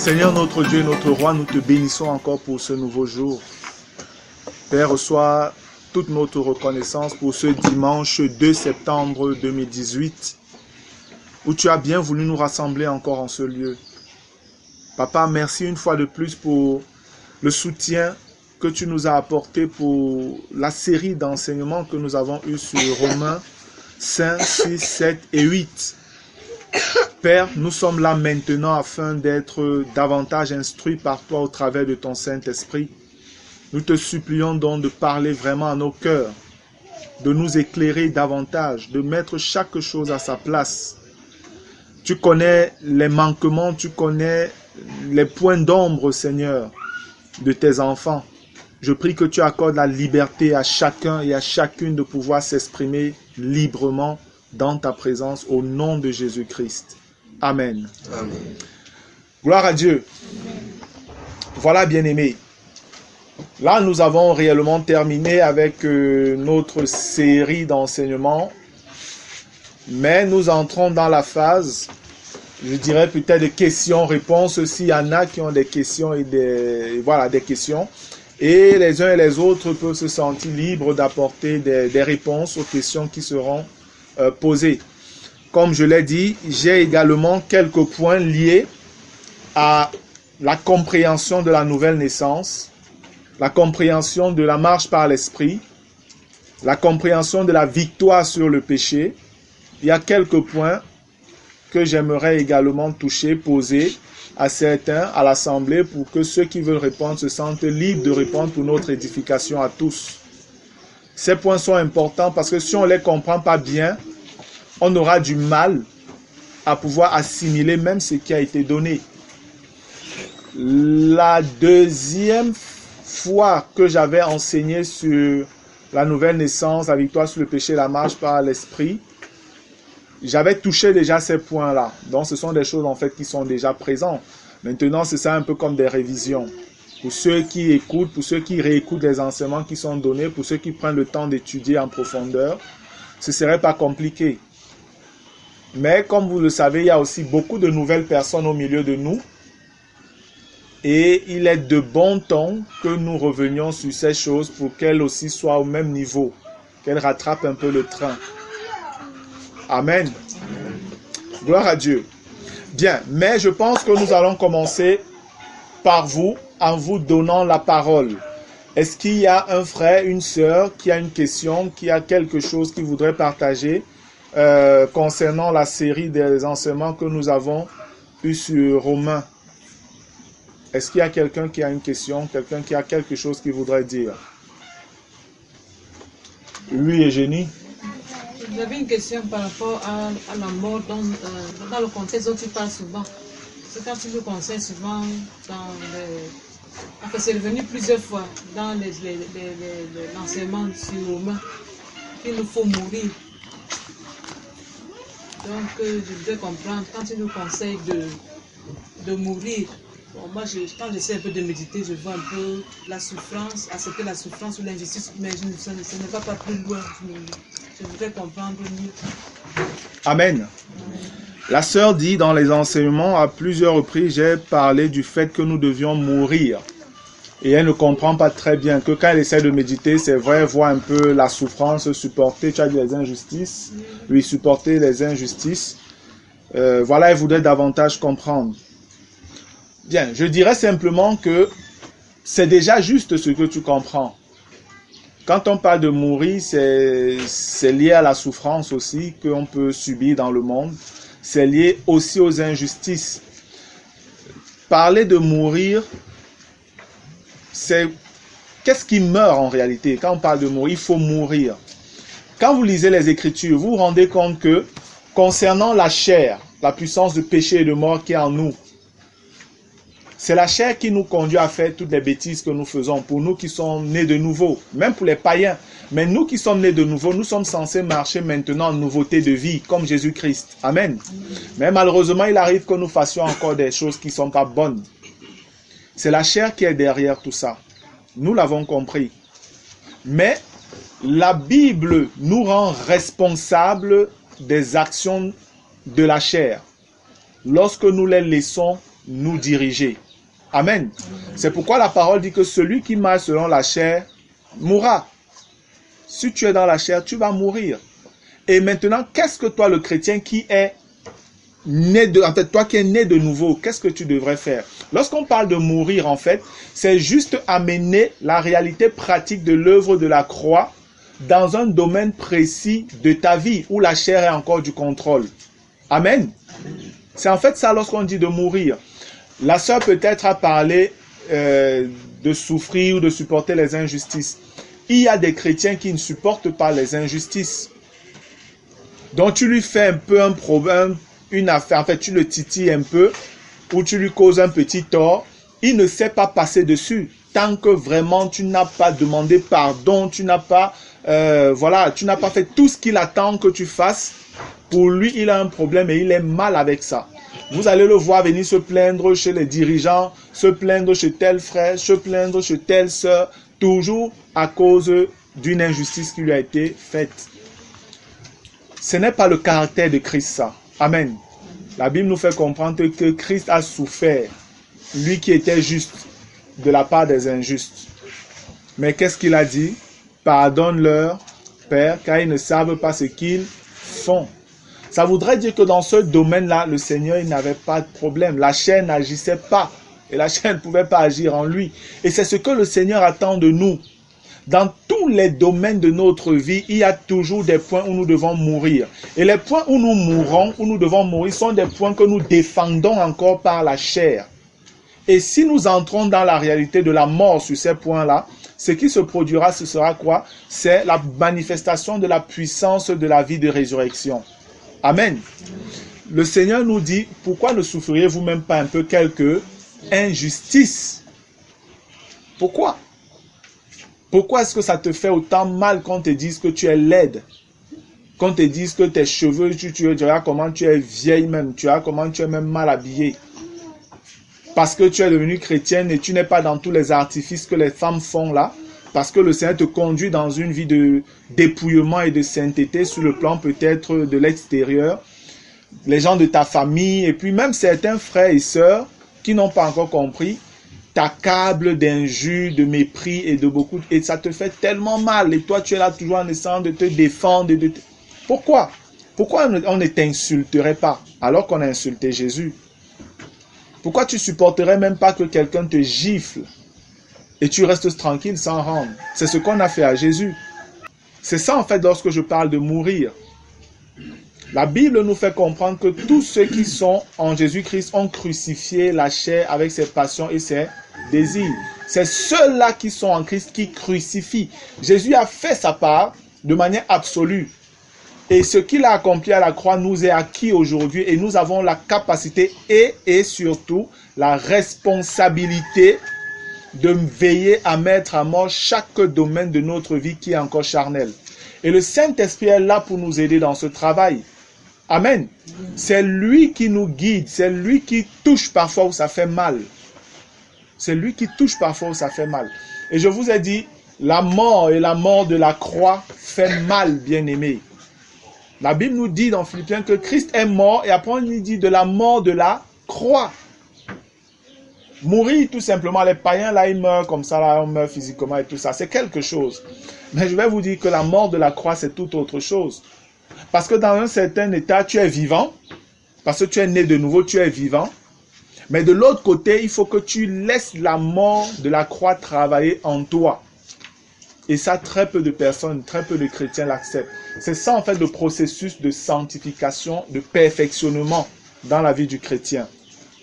Seigneur notre Dieu, notre Roi, nous te bénissons encore pour ce nouveau jour. Père, reçois toute notre reconnaissance pour ce dimanche 2 septembre 2018, où tu as bien voulu nous rassembler encore en ce lieu. Papa, merci une fois de plus pour le soutien que tu nous as apporté pour la série d'enseignements que nous avons eu sur Romains 5, 6, 7 et 8. Père, nous sommes là maintenant afin d'être davantage instruits par toi au travers de ton Saint-Esprit. Nous te supplions donc de parler vraiment à nos cœurs, de nous éclairer davantage, de mettre chaque chose à sa place. Tu connais les manquements, tu connais les points d'ombre, Seigneur, de tes enfants. Je prie que tu accordes la liberté à chacun et à chacune de pouvoir s'exprimer librement dans ta présence au nom de Jésus-Christ. Amen. Amen. Gloire à Dieu. Voilà, bien-aimés. Là, nous avons réellement terminé avec notre série d'enseignements. Mais nous entrons dans la phase, je dirais peut-être de questions-réponses. S'il y en a qui ont des questions et des questions. Et les uns et les autres peuvent se sentir libres d'apporter des réponses aux questions qui seront posées. Comme je l'ai dit, j'ai également quelques points liés à la compréhension de la nouvelle naissance, la compréhension de la marche par l'esprit, la compréhension de la victoire sur le péché. Il y a quelques points que j'aimerais également toucher, poser à certains, à l'Assemblée, pour que ceux qui veulent répondre se sentent libres de répondre pour notre édification à tous. Ces points sont importants parce que si on ne les comprend pas bien, on aura du mal à pouvoir assimiler même ce qui a été donné. La deuxième fois que j'avais enseigné sur la nouvelle naissance, la victoire sur le péché, la marche par l'esprit, j'avais touché déjà ces points-là. Donc ce sont des choses en fait qui sont déjà présentes. Maintenant, c'est ça un peu comme des révisions. Pour ceux qui écoutent, pour ceux qui réécoutent les enseignements qui sont donnés, pour ceux qui prennent le temps d'étudier en profondeur, ce ne serait pas compliqué. Mais comme vous le savez, il y a aussi beaucoup de nouvelles personnes au milieu de nous. Et il est de bon ton que nous revenions sur ces choses pour qu'elles aussi soient au même niveau, qu'elles rattrapent un peu le train. Amen. Gloire à Dieu. Bien, mais je pense que nous allons commencer par vous, en vous donnant la parole. Est-ce qu'il y a un frère, une sœur qui a une question, qui a quelque chose qu'il voudrait partager concernant la série des enseignements que nous avons eus sur Romains? Est-ce qu'il y a quelqu'un qui a une question, quelqu'un qui a quelque chose qu'il voudrait dire? Oui, Eugénie. J'avais une question par rapport à la mort dans le contexte dont tu parles souvent. C'est quand tu nous conseilles souvent Enfin, c'est revenu plusieurs fois dans l'enseignement sur Romains qu'il nous faut mourir. Donc, je voudrais comprendre, quand tu nous conseilles de mourir, bon, moi, quand j'essaie un peu de méditer, je vois un peu la souffrance, accepter la souffrance ou l'injustice, mais ce n'est pas plus loin. Je voudrais comprendre mieux. Amen. La sœur dit dans les enseignements, à plusieurs reprises, j'ai parlé du fait que nous devions mourir. Et elle ne comprend pas très bien que quand elle essaie de méditer, c'est vrai, voir un peu la souffrance, supporter, tu as dit les injustices, lui supporter les injustices. Voilà, elle voudrait davantage comprendre. Bien, je dirais simplement que c'est déjà juste ce que tu comprends. Quand on parle de mourir, c'est lié à la souffrance aussi qu'on peut subir dans le monde. C'est lié aussi aux injustices. Parler de mourir, c'est qu'est-ce qui meurt en réalité? Quand on parle de mourir, il faut mourir. Quand vous lisez les Écritures, vous vous rendez compte que concernant la chair, la puissance de péché et de mort qui est en nous, c'est la chair qui nous conduit à faire toutes les bêtises que nous faisons, pour nous qui sommes nés de nouveau, même pour les païens. Mais nous qui sommes nés de nouveau, nous sommes censés marcher maintenant en nouveauté de vie, comme Jésus-Christ. Amen. Mais malheureusement, il arrive que nous fassions encore des choses qui ne sont pas bonnes. C'est la chair qui est derrière tout ça. Nous l'avons compris. Mais la Bible nous rend responsables des actions de la chair lorsque nous les laissons nous diriger. Amen. C'est pourquoi la parole dit que celui qui marche selon la chair mourra. Si tu es dans la chair, tu vas mourir. Et maintenant, qu'est-ce que toi, le chrétien qui est né de... En fait, toi qui es né de nouveau, qu'est-ce que tu devrais faire? Lorsqu'on parle de mourir, en fait, c'est juste amener la réalité pratique de l'œuvre de la croix dans un domaine précis de ta vie où la chair est encore du contrôle. Amen. C'est en fait ça lorsqu'on dit de mourir. La sœur peut-être a parlé de souffrir ou de supporter les injustices. Il y a des chrétiens qui ne supportent pas les injustices. Donc tu lui fais un peu un problème, une affaire, en fait tu le titilles un peu, ou tu lui causes un petit tort, il ne sait pas passer dessus. Tant que vraiment tu n'as pas demandé pardon, tu n'as pas, tu n'as pas fait tout ce qu'il attend que tu fasses, pour lui il a un problème et il est mal avec ça. Vous allez le voir venir se plaindre chez les dirigeants, se plaindre chez tel frère, se plaindre chez telle sœur, toujours à cause d'une injustice qui lui a été faite. Ce n'est pas le caractère de Christ ça. Amen. La Bible nous fait comprendre que Christ a souffert, lui qui était juste, de la part des injustes. Mais qu'est-ce qu'il a dit? Pardonne-leur, Père, car ils ne savent pas ce qu'ils font. Ça voudrait dire que dans ce domaine-là, le Seigneur il n'avait pas de problème. La chair n'agissait pas. Et la chair ne pouvait pas agir en lui. Et c'est ce que le Seigneur attend de nous. Dans tous les domaines de notre vie, il y a toujours des points où nous devons mourir. Et les points où nous mourrons, où nous devons mourir, sont des points que nous défendons encore par la chair. Et si nous entrons dans la réalité de la mort sur ces points-là, ce qui se produira, ce sera quoi? C'est la manifestation de la puissance de la vie de résurrection. Amen. Le Seigneur nous dit, pourquoi ne souffriez-vous même pas un peu quelques injustices? Pourquoi? Pourquoi est-ce que ça te fait autant mal qu'on te dise que tu es laide? Qu'on te dise que tes cheveux, tu vois comment tu es vieille même, tu vois comment tu es même mal habillée. Parce que tu es devenue chrétienne et tu n'es pas dans tous les artifices que les femmes font là. Parce que le Seigneur te conduit dans une vie de dépouillement et de sainteté sur le plan peut-être de l'extérieur. Les gens de ta famille et puis même certains frères et sœurs qui n'ont pas encore compris t'accablent d'injures, de mépris et de beaucoup. Et ça te fait tellement mal. Et toi, tu es là toujours en essayant de te défendre. Pourquoi? Pourquoi on ne t'insulterait pas alors qu'on a insulté Jésus? Pourquoi tu supporterais même pas que quelqu'un te gifle et tu restes tranquille sans rendre? C'est ce qu'on a fait à Jésus. C'est ça en fait lorsque je parle de mourir. La Bible nous fait comprendre que tous ceux qui sont en Jésus-Christ ont crucifié la chair avec ses passions et ses désirs. C'est ceux-là qui sont en Christ qui crucifient. Jésus a fait sa part de manière absolue. Et ce qu'il a accompli à la croix nous est acquis aujourd'hui et nous avons la capacité et surtout la responsabilité de veiller à mettre à mort chaque domaine de notre vie qui est encore charnel. Et le Saint-Esprit est là pour nous aider dans ce travail. Amen. C'est lui qui nous guide, c'est lui qui touche parfois où ça fait mal. C'est lui qui touche parfois où ça fait mal. Et je vous ai dit, la mort et la mort de la croix fait mal, bien-aimés. La Bible nous dit dans Philippiens que Christ est mort et après on nous dit de la mort de la croix. Mourir tout simplement, les païens là ils meurent comme ça, là on meurt physiquement et tout ça, c'est quelque chose. Mais je vais vous dire que la mort de la croix c'est tout autre chose. Parce que dans un certain état tu es vivant, parce que tu es né de nouveau, tu es vivant. Mais de l'autre côté, il faut que tu laisses la mort de la croix travailler en toi. Et ça, très peu de personnes, très peu de chrétiens l'acceptent. C'est ça, en fait, le processus de sanctification, de perfectionnement dans la vie du chrétien.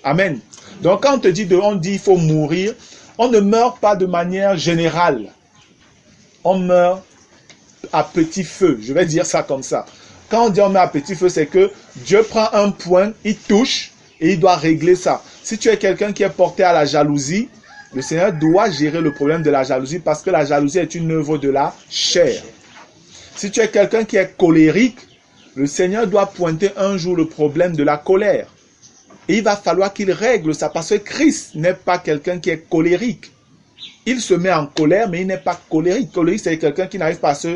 Amen. Donc, quand on dit il faut mourir, on ne meurt pas de manière générale. On meurt à petit feu. Je vais dire ça comme ça. Quand on dit on meurt à petit feu, c'est que Dieu prend un point, il touche et il doit régler ça. Si tu es quelqu'un qui est porté à la jalousie, le Seigneur doit gérer le problème de la jalousie parce que la jalousie est une œuvre de la chair. Si tu es quelqu'un qui est colérique, le Seigneur doit pointer un jour le problème de la colère. Et il va falloir qu'il règle ça parce que Christ n'est pas quelqu'un qui est colérique. Il se met en colère, mais il n'est pas colérique. Colérique, c'est quelqu'un qui n'arrive pas à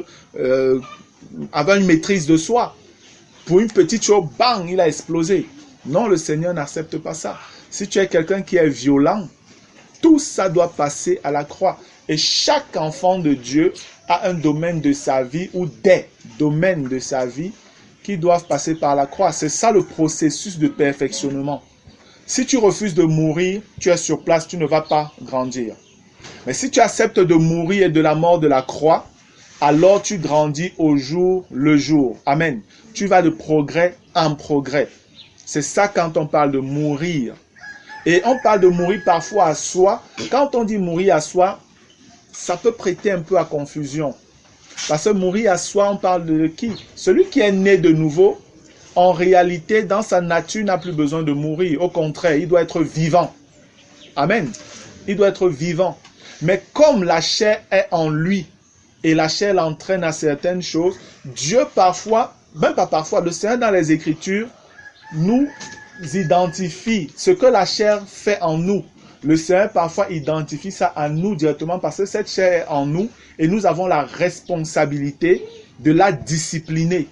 avoir une maîtrise de soi. Pour une petite chose, bang, il a explosé. Non, le Seigneur n'accepte pas ça. si tu es quelqu'un qui est violent, tout ça doit passer à la croix. Et chaque enfant de Dieu a un domaine de sa vie ou des domaines de sa vie qui doivent passer par la croix. C'est ça le processus de perfectionnement. Si tu refuses de mourir, tu es sur place, tu ne vas pas grandir. Mais si tu acceptes de mourir et de la mort de la croix, alors tu grandis au jour le jour. Amen. Tu vas de progrès en progrès. C'est ça quand on parle de mourir. Et on parle de mourir parfois à soi. Quand on dit mourir à soi, ça peut prêter un peu à confusion. Parce que mourir à soi, on parle de qui? Celui qui est né de nouveau, en réalité, dans sa nature, n'a plus besoin de mourir. Au contraire, il doit être vivant. Amen. Il doit être vivant. Mais comme la chair est en lui, et la chair l'entraîne à certaines choses, Dieu parfois, même pas parfois, le Seigneur dans les Écritures, nous identifie ce que la chair fait en nous. Le Seigneur parfois identifie ça à nous directement parce que cette chair est en nous et nous avons la responsabilité de la discipliner.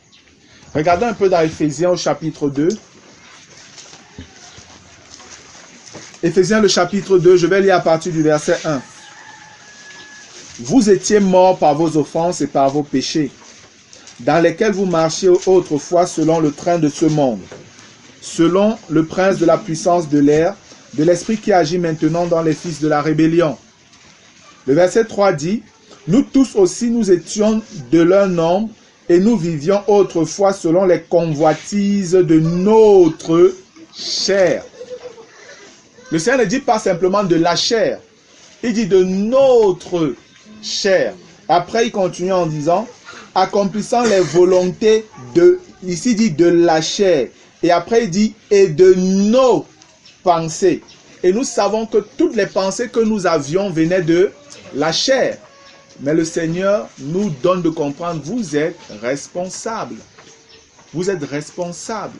Regardons un peu dans Éphésiens au chapitre 2. Éphésiens le chapitre 2, je vais lire à partir du verset 1. Vous étiez morts par vos offenses et par vos péchés, dans lesquels vous marchiez autrefois selon le train de ce monde, selon le prince de la puissance de l'air, de l'esprit qui agit maintenant dans les fils de la rébellion. Le verset 3 dit, « Nous tous aussi nous étions de leur nombre, et nous vivions autrefois selon les convoitises de notre chair. » Le Seigneur ne dit pas simplement de la chair, il dit de notre chair. Après, il continue en disant, « Accomplissant les volontés de... » Ici, il dit de la chair. Et après, il dit, « Et de nos pensées. » Et nous savons que toutes les pensées que nous avions venaient de la chair. Mais le Seigneur nous donne de comprendre, vous êtes responsables. Vous êtes responsables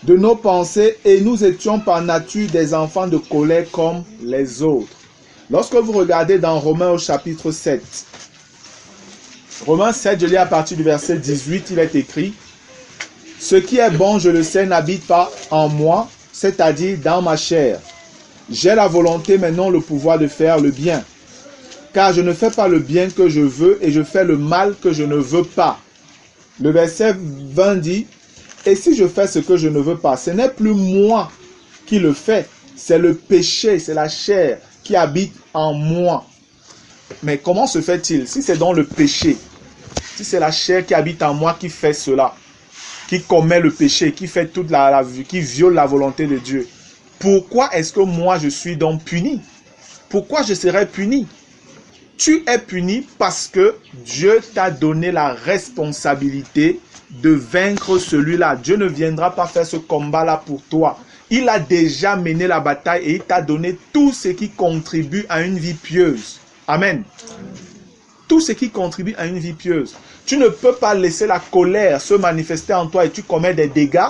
de nos pensées et nous étions par nature des enfants de colère comme les autres. Lorsque vous regardez dans Romains au chapitre 7, Romains 7, je lis à partir du verset 18, il est écrit, « Ce qui est bon, je le sais, n'habite pas en moi, c'est-à-dire dans ma chair. J'ai la volonté, mais non le pouvoir de faire le bien. Car je ne fais pas le bien que je veux et je fais le mal que je ne veux pas. » Le verset 20 dit, « Et si je fais ce que je ne veux pas, ce n'est plus moi qui le fais, c'est le péché, c'est la chair qui habite en moi. » Mais comment se fait-il? Si c'est dans le péché, si c'est la chair qui habite en moi qui fait cela, qui commet le péché, qui fait toute qui viole la volonté de Dieu, pourquoi est-ce que moi je suis donc puni? Pourquoi je serais puni? Tu es puni parce que Dieu t'a donné la responsabilité de vaincre celui-là. Dieu ne viendra pas faire ce combat-là pour toi. Il a déjà mené la bataille et il t'a donné tout ce qui contribue à une vie pieuse. Amen. Tout ce qui contribue à une vie pieuse. Tu ne peux pas laisser la colère se manifester en toi et tu commets des dégâts.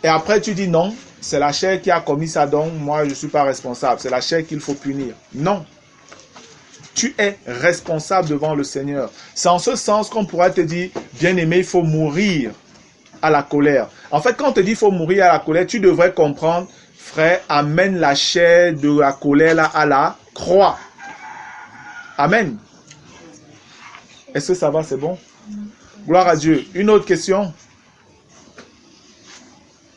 Et après tu dis non, c'est la chair qui a commis ça, donc moi je ne suis pas responsable. C'est la chair qu'il faut punir. Non. Tu es responsable devant le Seigneur. C'est en ce sens qu'on pourrait te dire, bien-aimé, il faut mourir à la colère. En fait, quand on te dit il faut mourir à la colère, tu devrais comprendre, frère, amène la chair de la colère là à la croix. Amen. Est-ce que ça va, c'est bon? Gloire à Dieu. Une autre question?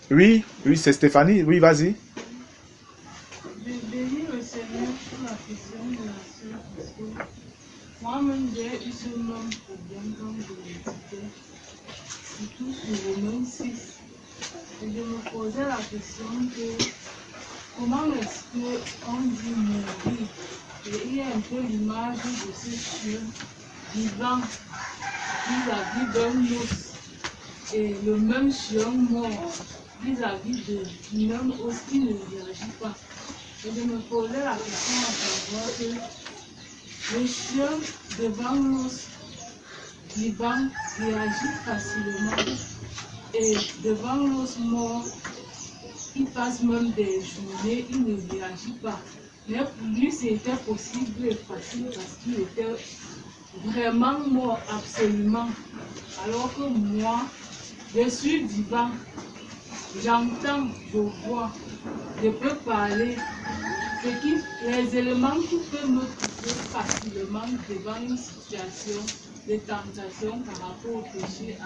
Oui, oui, c'est Stéphanie. Oui, vas-y. Je bénis le Seigneur pour la question de la sœur parce que moi-même j'ai eu ce même problème comme je le disais, surtout sur Romains 6. Et je me posais la question que comment est-ce qu'on dit mourir? Et il y a un peu l'image de ce cieux vivant vis-à-vis d'un os et le même chien mort vis-à-vis d'un os qui ne réagit pas. Et je me posais la question à savoir que le chien devant l'os vivant réagit facilement et devant l'os mort, il passe même des journées, il ne réagit pas. Mais pour lui, c'était possible et facile parce qu'il était vraiment mort, absolument. Alors que moi, je suis vivant. j'entends, je vois, je peux parler. Les éléments qui peuvent me pousser facilement devant une situation de tentation par rapport au péché,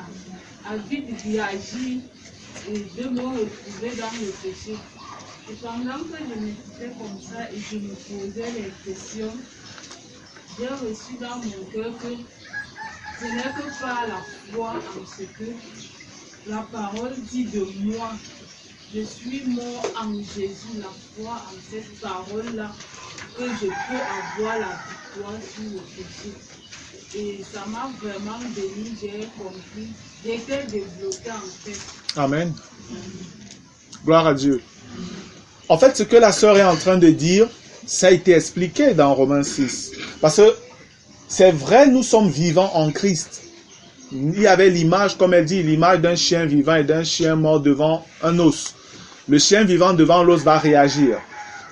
à vite d'y agir et de me retrouver dans le péché. Et pendant que je méditais comme ça et je me posais les questions, j'ai reçu dans mon cœur que ce n'est que par la foi en ce que la parole dit de moi. Je suis mort en Jésus, la foi en cette parole-là, que je peux avoir la victoire sur le péché. Et ça m'a vraiment béni, j'ai compris. J'étais débloquée en fait. Amen. Gloire à Dieu. En fait, ce que la sœur est en train de dire, ça a été expliqué dans Romains 6. Parce que c'est vrai, nous sommes vivants en Christ. Il y avait l'image, comme elle dit, l'image d'un chien vivant et d'un chien mort devant un os. Le chien vivant devant l'os va réagir.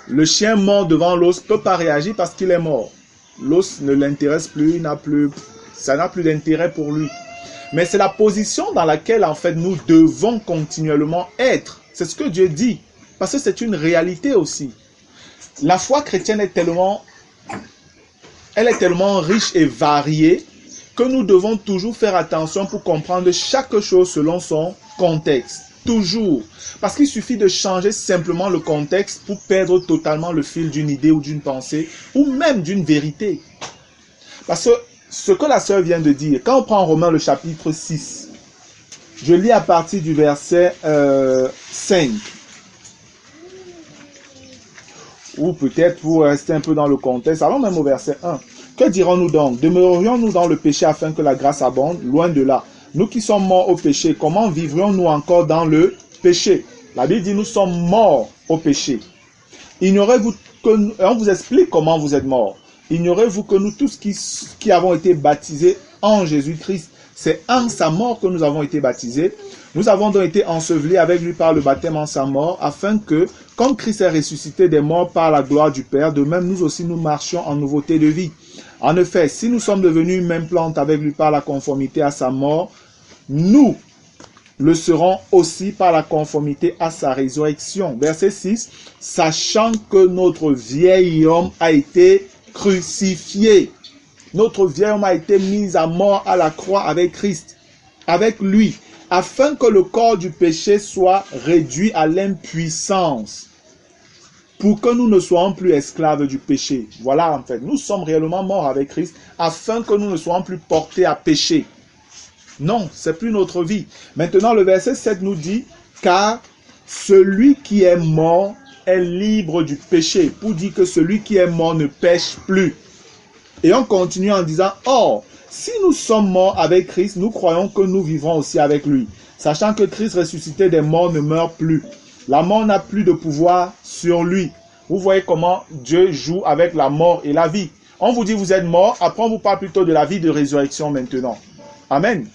Le chien mort devant l'os ne peut pas réagir parce qu'il est mort. L'os ne l'intéresse plus, ça n'a plus d'intérêt pour lui. Mais c'est la position dans laquelle, en fait, nous devons continuellement être. C'est ce que Dieu dit. Parce que c'est une réalité aussi. La foi chrétienne est tellement riche et variée que nous devons toujours faire attention pour comprendre chaque chose selon son contexte. Toujours. Parce qu'il suffit de changer simplement le contexte pour perdre totalement le fil d'une idée ou d'une pensée ou même d'une vérité. Parce que ce que la sœur vient de dire, quand on prend Romains le chapitre 6, je lis à partir du verset 5. Ou peut-être pour rester un peu dans le contexte, allons même au verset 1. Que dirons-nous donc? Demeurerions-nous dans le péché afin que la grâce abonde? Loin de là. Nous qui sommes morts au péché, comment vivrions-nous encore dans le péché? La Bible dit nous sommes morts au péché. Ignorez-vous que... On vous explique comment vous êtes morts. Ignorez-vous que nous tous qui avons été baptisés en Jésus-Christ, c'est en sa mort que nous avons été baptisés. Nous avons donc été ensevelis avec lui par le baptême en sa mort, afin que, comme Christ est ressuscité des morts par la gloire du Père, de même nous aussi nous marchions en nouveauté de vie. En effet, si nous sommes devenus une même plante avec lui par la conformité à sa mort, nous le serons aussi par la conformité à sa résurrection. Verset 6, sachant que notre vieil homme a été crucifié. Notre vieil homme a été mis à mort à la croix avec Christ, avec lui, afin que le corps du péché soit réduit à l'impuissance, pour que nous ne soyons plus esclaves du péché. Voilà en fait, nous sommes réellement morts avec Christ, afin que nous ne soyons plus portés à pécher. Non, c'est plus notre vie. Maintenant, le verset 7 nous dit, car celui qui est mort est libre du péché, pour dire que celui qui est mort ne pêche plus. Et on continue en disant, or, si nous sommes morts avec Christ, nous croyons que nous vivrons aussi avec lui. Sachant que Christ ressuscité des morts ne meurt plus. La mort n'a plus de pouvoir sur lui. Vous voyez comment Dieu joue avec la mort et la vie. On vous dit vous êtes mort, après on vous parle plutôt de la vie de résurrection maintenant. Amen.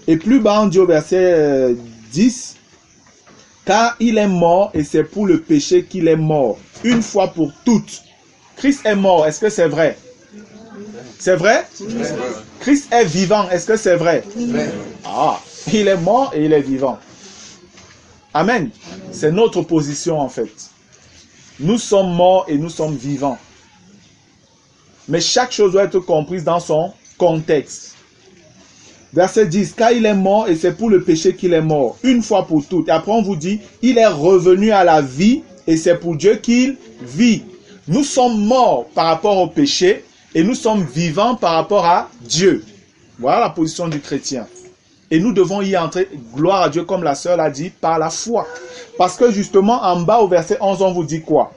Et plus bas on dit au verset 10, car il est mort et c'est pour le péché qu'il est mort, une fois pour toutes. Christ est mort, est-ce que c'est vrai? C'est vrai? Christ est vivant, est-ce que c'est vrai? Ah, il est mort et il est vivant. Amen. C'est notre position en fait. Nous sommes morts et nous sommes vivants. Mais chaque chose doit être comprise dans son contexte. Verset 10, car il est mort et c'est pour le péché qu'il est mort, une fois pour toutes. Et après on vous dit, il est revenu à la vie et c'est pour Dieu qu'il vit. Nous sommes morts par rapport au péché et nous sommes vivants par rapport à Dieu. Voilà la position du chrétien. Et nous devons y entrer, gloire à Dieu, comme la sœur l'a dit, par la foi. Parce que justement, en bas au verset 11, on vous dit quoi?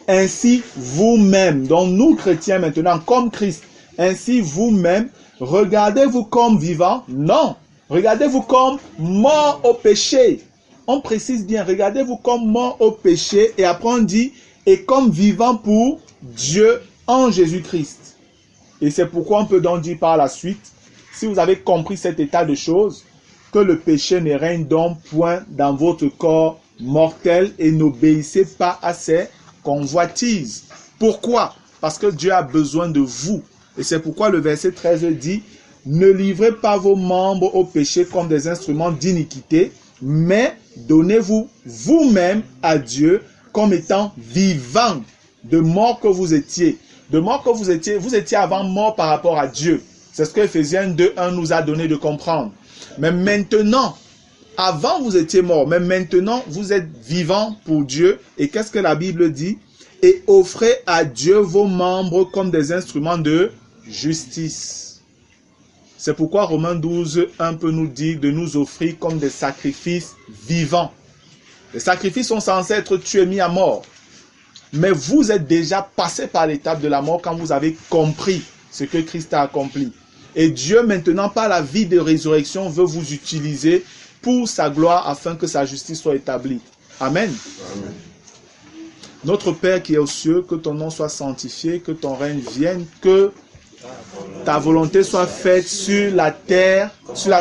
Ainsi vous-même, donc nous chrétiens maintenant, comme Christ, ainsi vous-même, regardez-vous comme vivants? Non. Regardez-vous comme morts au péché. On précise bien, regardez-vous comme morts au péché, et après on dit, et comme vivants pour Dieu en Jésus-Christ. Et c'est pourquoi on peut donc dire par la suite, si vous avez compris cet état de choses, que le péché ne règne donc point dans votre corps mortel et n'obéissez pas à ses convoitises. Pourquoi? Parce que Dieu a besoin de vous. Et c'est pourquoi le verset 13 dit, ne livrez pas vos membres au péché comme des instruments d'iniquité, mais donnez-vous vous-même à Dieu comme étant vivant, de mort que vous étiez. De mort que vous étiez avant mort par rapport à Dieu. C'est ce que Ephésiens 2:1 nous a donné de comprendre. Mais maintenant, avant vous étiez mort, mais maintenant vous êtes vivant pour Dieu. Et qu'est-ce que la Bible dit? Et offrez à Dieu vos membres comme des instruments de justice. C'est pourquoi Romains 12:1 peut nous dire de nous offrir comme des sacrifices vivants. Les sacrifices sont censés être tués, mis à mort. Mais vous êtes déjà passé par l'étape de la mort quand vous avez compris ce que Christ a accompli. Et Dieu, maintenant, par la vie de résurrection, veut vous utiliser pour sa gloire afin que sa justice soit établie. Amen. Amen. Notre Père qui est aux cieux, que ton nom soit sanctifié, que ton règne vienne, que ta volonté soit faite sur la terre,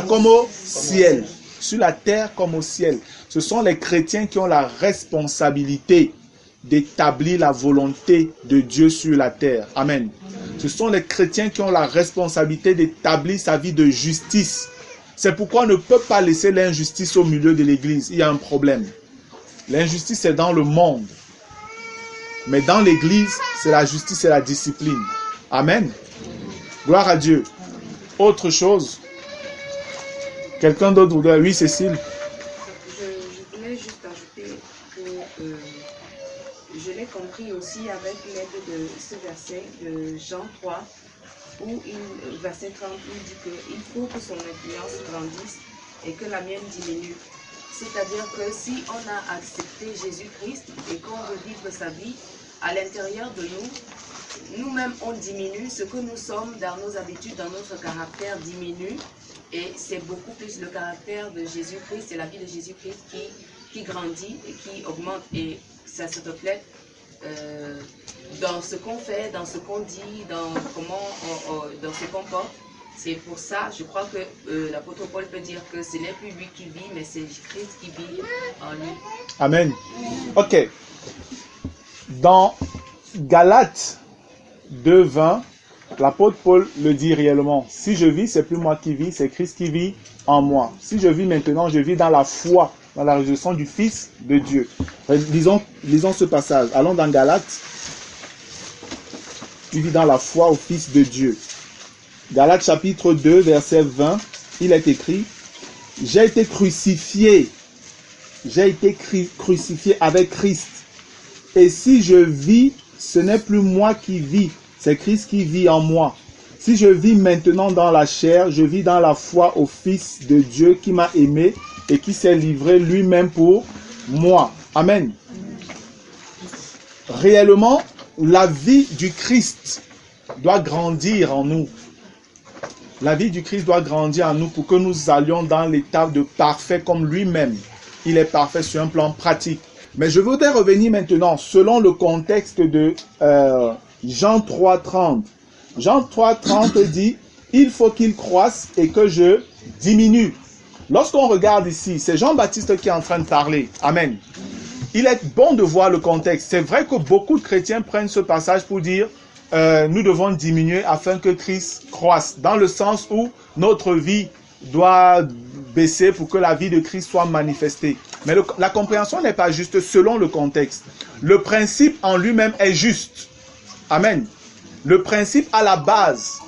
comme au ciel. Sur la terre comme au ciel. Ce sont les chrétiens qui ont la responsabilité d'établir la volonté de Dieu sur la terre. Amen. Ce sont les chrétiens qui ont la responsabilité d'établir sa vie de justice. C'est pourquoi on ne peut pas laisser l'injustice au milieu de l'église. Il y a un problème. L'injustice est dans le monde. Mais dans l'église, c'est la justice et la discipline. Amen. Gloire à Dieu. Autre chose. Quelqu'un d'autre voudrait? Oui, Cécile. Je voulais juste ajouter que je l'ai compris aussi avec l'aide de ce verset de Jean 3, où verset 30, il dit qu'il faut que son influence grandisse et que la mienne diminue. C'est-à-dire que si on a accepté Jésus-Christ et qu'on veut vivre sa vie, à l'intérieur de nous, nous-mêmes on diminue, ce que nous sommes dans nos habitudes, dans notre caractère diminue. Et c'est beaucoup plus le caractère de Jésus-Christ, c'est la vie de Jésus-Christ qui grandit et qui augmente. Et ça se reflète dans ce qu'on fait, dans ce qu'on dit, dans comment dans ce qu'on porte. C'est pour ça, je crois que l'apôtre Paul peut dire que ce n'est plus lui qui vit, mais c'est Christ qui vit en lui. Amen. Ok. Dans Galates 2:20, l'apôtre Paul le dit réellement. Si je vis, c'est plus moi qui vis, c'est Christ qui vit en moi. Si je vis maintenant, je vis dans la foi, dans la résurrection du Fils de Dieu. Lisons ce passage. Allons dans Galates. Il vit dans la foi au Fils de Dieu. Galates chapitre 2, verset 20, il est écrit: j'ai été crucifié avec Christ. Et si je vis, ce n'est plus moi qui vis, c'est Christ qui vit en moi. Si je vis maintenant dans la chair, je vis dans la foi au Fils de Dieu qui m'a aimé et qui s'est livré lui-même pour moi. Amen. Réellement, la vie du Christ doit grandir en nous. La vie du Christ doit grandir en nous pour que nous allions dans l'étape de parfait comme lui-même. Il est parfait sur un plan pratique. Mais je voudrais revenir maintenant selon le contexte de Jean 3:30. Jean 3:30 dit: il faut qu'il croisse et que je diminue. Lorsqu'on regarde ici, c'est Jean-Baptiste qui est en train de parler. Amen. Il est bon de voir le contexte. C'est vrai que beaucoup de chrétiens prennent ce passage pour dire nous devons diminuer afin que Christ croisse. Dans le sens où notre vie doit baisser pour que la vie de Christ soit manifestée. Mais la compréhension n'est pas juste selon le contexte. Le principe en lui-même est juste. Amen. Le principe à la base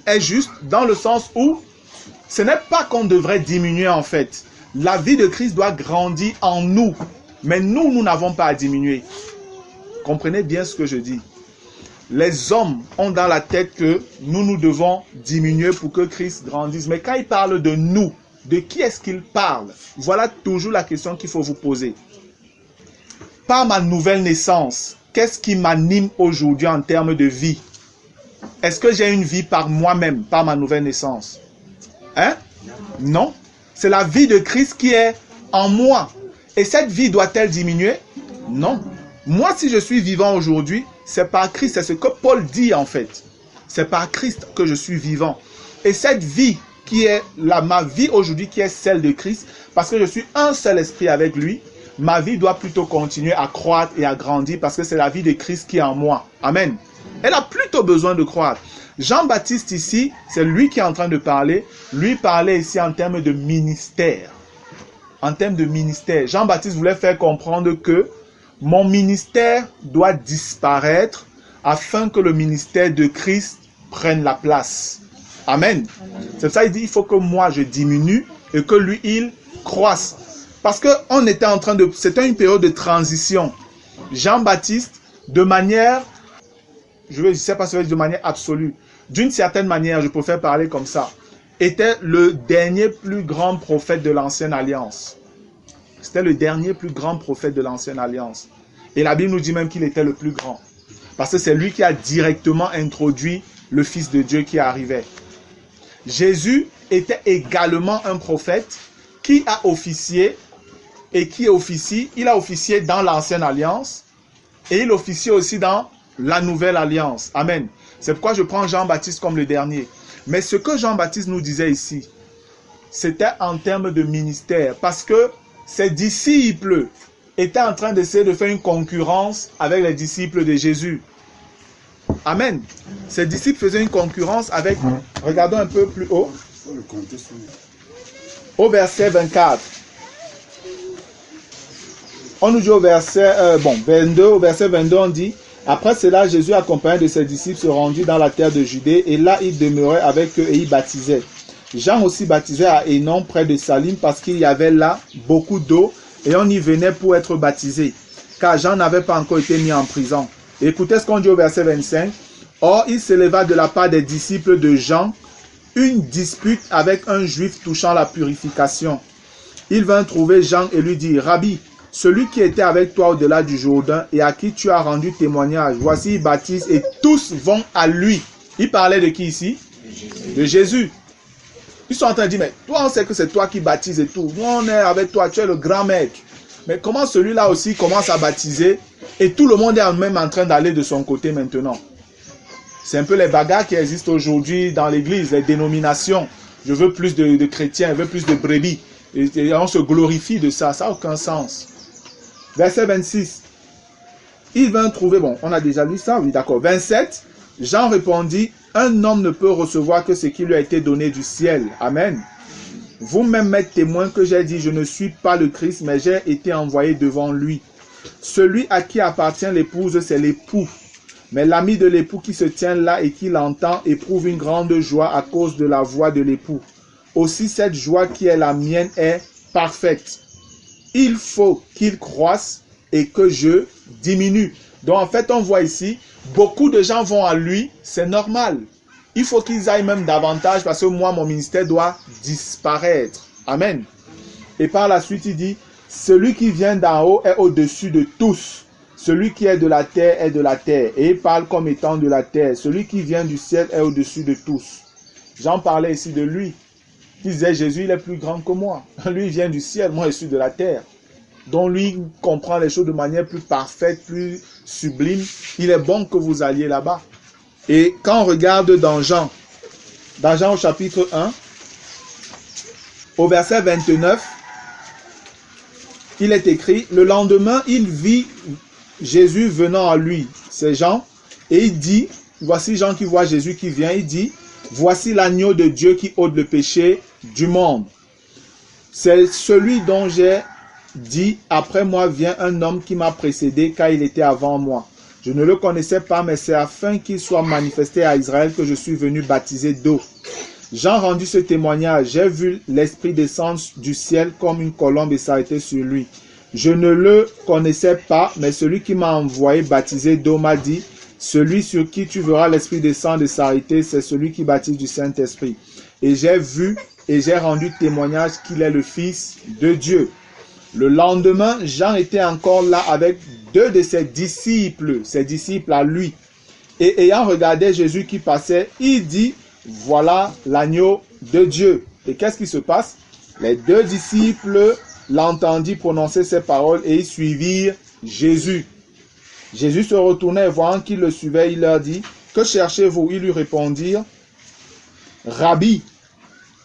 est juste dans le sens où ce n'est pas qu'on devrait diminuer en fait. La vie de Christ doit grandir en nous. Mais nous n'avons pas à diminuer. Comprenez bien ce que je dis. Les hommes ont dans la tête que nous devons diminuer pour que Christ grandisse. Mais quand il parle de nous, de qui est-ce qu'il parle? Voilà toujours la question qu'il faut vous poser. Par ma nouvelle naissance, qu'est-ce qui m'anime aujourd'hui en termes de vie? Est-ce que j'ai une vie par moi-même, par ma nouvelle naissance? Hein? Non. C'est la vie de Christ qui est en moi. Et cette vie doit-elle diminuer? Non. Moi, si je suis vivant aujourd'hui, c'est par Christ. C'est ce que Paul dit en fait. C'est par Christ que je suis vivant. Et cette vie qui est ma vie aujourd'hui, qui est celle de Christ, parce que je suis un seul esprit avec lui, ma vie doit plutôt continuer à croître et à grandir parce que c'est la vie de Christ qui est en moi. Amen. Elle a plutôt besoin de croître. Jean-Baptiste ici, c'est lui qui est en train de parler. Lui parlait ici en termes de ministère. en termes de ministère. Jean-Baptiste voulait faire comprendre que mon ministère doit disparaître afin que le ministère de Christ prenne la place. Amen. C'est pour ça qu'il dit, il faut que moi je diminue et que lui, il croisse. Parce qu'on était en train de... C'était une période de transition. Jean-Baptiste, de manière... Je ne sais pas si de manière absolue. D'une certaine manière, je préfère parler comme ça, était le dernier plus grand prophète de l'Ancienne Alliance. C'était le dernier plus grand prophète de l'Ancienne Alliance. Et la Bible nous dit même qu'il était le plus grand. Parce que c'est lui qui a directement introduit le Fils de Dieu qui arrivait. Jésus était également un prophète qui a officié et qui officie. Il a officié dans l'Ancienne Alliance et il officie aussi dans la Nouvelle Alliance. Amen. C'est pourquoi je prends Jean-Baptiste comme le dernier. Mais ce que Jean-Baptiste nous disait ici, c'était en termes de ministère. Parce que ses disciples étaient en train d'essayer de faire une concurrence avec les disciples de Jésus. Amen. Ses disciples faisaient une concurrence avec... Regardons un peu plus haut. Au verset 24. On nous dit au verset 22, au verset 22, on dit: après cela, Jésus, accompagné de ses disciples, se rendit dans la terre de Judée, et là, il demeurait avec eux et il baptisait. Jean aussi baptisait à Hénon, près de Salim, parce qu'il y avait là beaucoup d'eau, et on y venait pour être baptisé, car Jean n'avait pas encore été mis en prison. Et écoutez ce qu'on dit au verset 25. Or, il s'éleva de la part des disciples de Jean une dispute avec un juif touchant la purification. Il vint trouver Jean et lui dit: Rabbi, celui qui était avec toi au-delà du Jourdain et à qui tu as rendu témoignage, voici, il baptise et tous vont à lui. Il parlait de qui ici? De Jésus. Ils sont en train de dire: mais toi, on sait que c'est toi qui baptises et tout. Nous, on est avec toi, tu es le grand maître. Mais comment celui-là aussi commence à baptiser et tout le monde est même en train d'aller de son côté maintenant? C'est un peu les bagarres qui existent aujourd'hui dans l'église, les dénominations. Je veux plus de chrétiens, je veux plus de brebis. Et on se glorifie de ça, ça n'a aucun sens. Verset 26. Il vint trouver, bon, on a déjà lu ça, oui, d'accord. 27. Jean répondit: un homme ne peut recevoir que ce qui lui a été donné du ciel. Amen. Vous-même êtes témoin que j'ai dit: je ne suis pas le Christ, mais j'ai été envoyé devant lui. Celui à qui appartient l'épouse, c'est l'époux. Mais l'ami de l'époux qui se tient là et qui l'entend éprouve une grande joie à cause de la voix de l'époux. Aussi cette joie qui est la mienne est parfaite. Il faut qu'il croisse et que je diminue. Donc en fait, on voit ici, beaucoup de gens vont à lui, c'est normal. Il faut qu'ils aillent même davantage parce que moi, mon ministère doit disparaître. Amen. Et par la suite, il dit: celui qui vient d'en haut est au-dessus de tous. Celui qui est de la terre est de la terre. Et il parle comme étant de la terre. Celui qui vient du ciel est au-dessus de tous. J'en parlais ici de lui. Il disait: Jésus, il est plus grand que moi. Lui, il vient du ciel, moi, je suis de la terre. Donc, lui, il comprend les choses de manière plus parfaite, plus sublime. Il est bon que vous alliez là-bas. Et quand on regarde dans Jean au chapitre 1, au verset 29, il est écrit: le lendemain, il vit Jésus venant à lui. C'est Jean. Et il dit, voici Jean qui voit Jésus qui vient, il dit: voici l'agneau de Dieu qui ôte le péché du monde. C'est celui dont j'ai dit: après moi vient un homme qui m'a précédé, car il était avant moi. Je ne le connaissais pas, mais c'est afin qu'il soit manifesté à Israël que je suis venu baptiser d'eau. Jean rendit ce témoignage: j'ai vu l'Esprit descendre du ciel comme une colombe et s'arrêter sur lui. Je ne le connaissais pas, mais celui qui m'a envoyé baptiser d'eau m'a dit: celui sur qui tu verras l'Esprit descendre et s'arrêter, c'est celui qui baptise du Saint-Esprit. Et j'ai vu et j'ai rendu témoignage qu'il est le Fils de Dieu. Le lendemain, Jean était encore là avec deux de ses disciples à lui. Et ayant regardé Jésus qui passait, il dit: voilà l'agneau de Dieu. Et qu'est-ce qui se passe? Les deux disciples l'entendirent prononcer ces paroles et ils suivirent Jésus. Jésus se retourna et voyant qu'ils le suivaient, il leur dit: que cherchez-vous? Ils lui répondirent: Rabbi.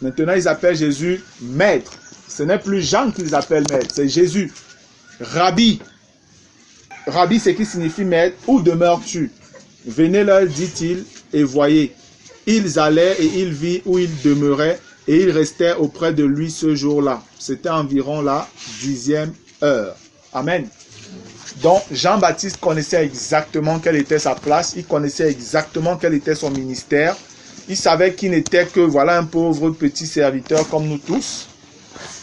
Maintenant, ils appellent Jésus maître. Ce n'est plus Jean qu'ils appellent maître, c'est Jésus. Rabbi. Rabbi, c'est qui signifie maître. Où demeures-tu? Venez leur, dit-il, et voyez. Ils allaient et ils virent où il demeurait et il restait auprès de lui ce jour-là. C'était environ la 10e heure. Amen. Donc, Jean-Baptiste connaissait exactement quelle était sa place. Il connaissait exactement quel était son ministère. Il savait qu'il n'était que, voilà, un pauvre petit serviteur comme nous tous.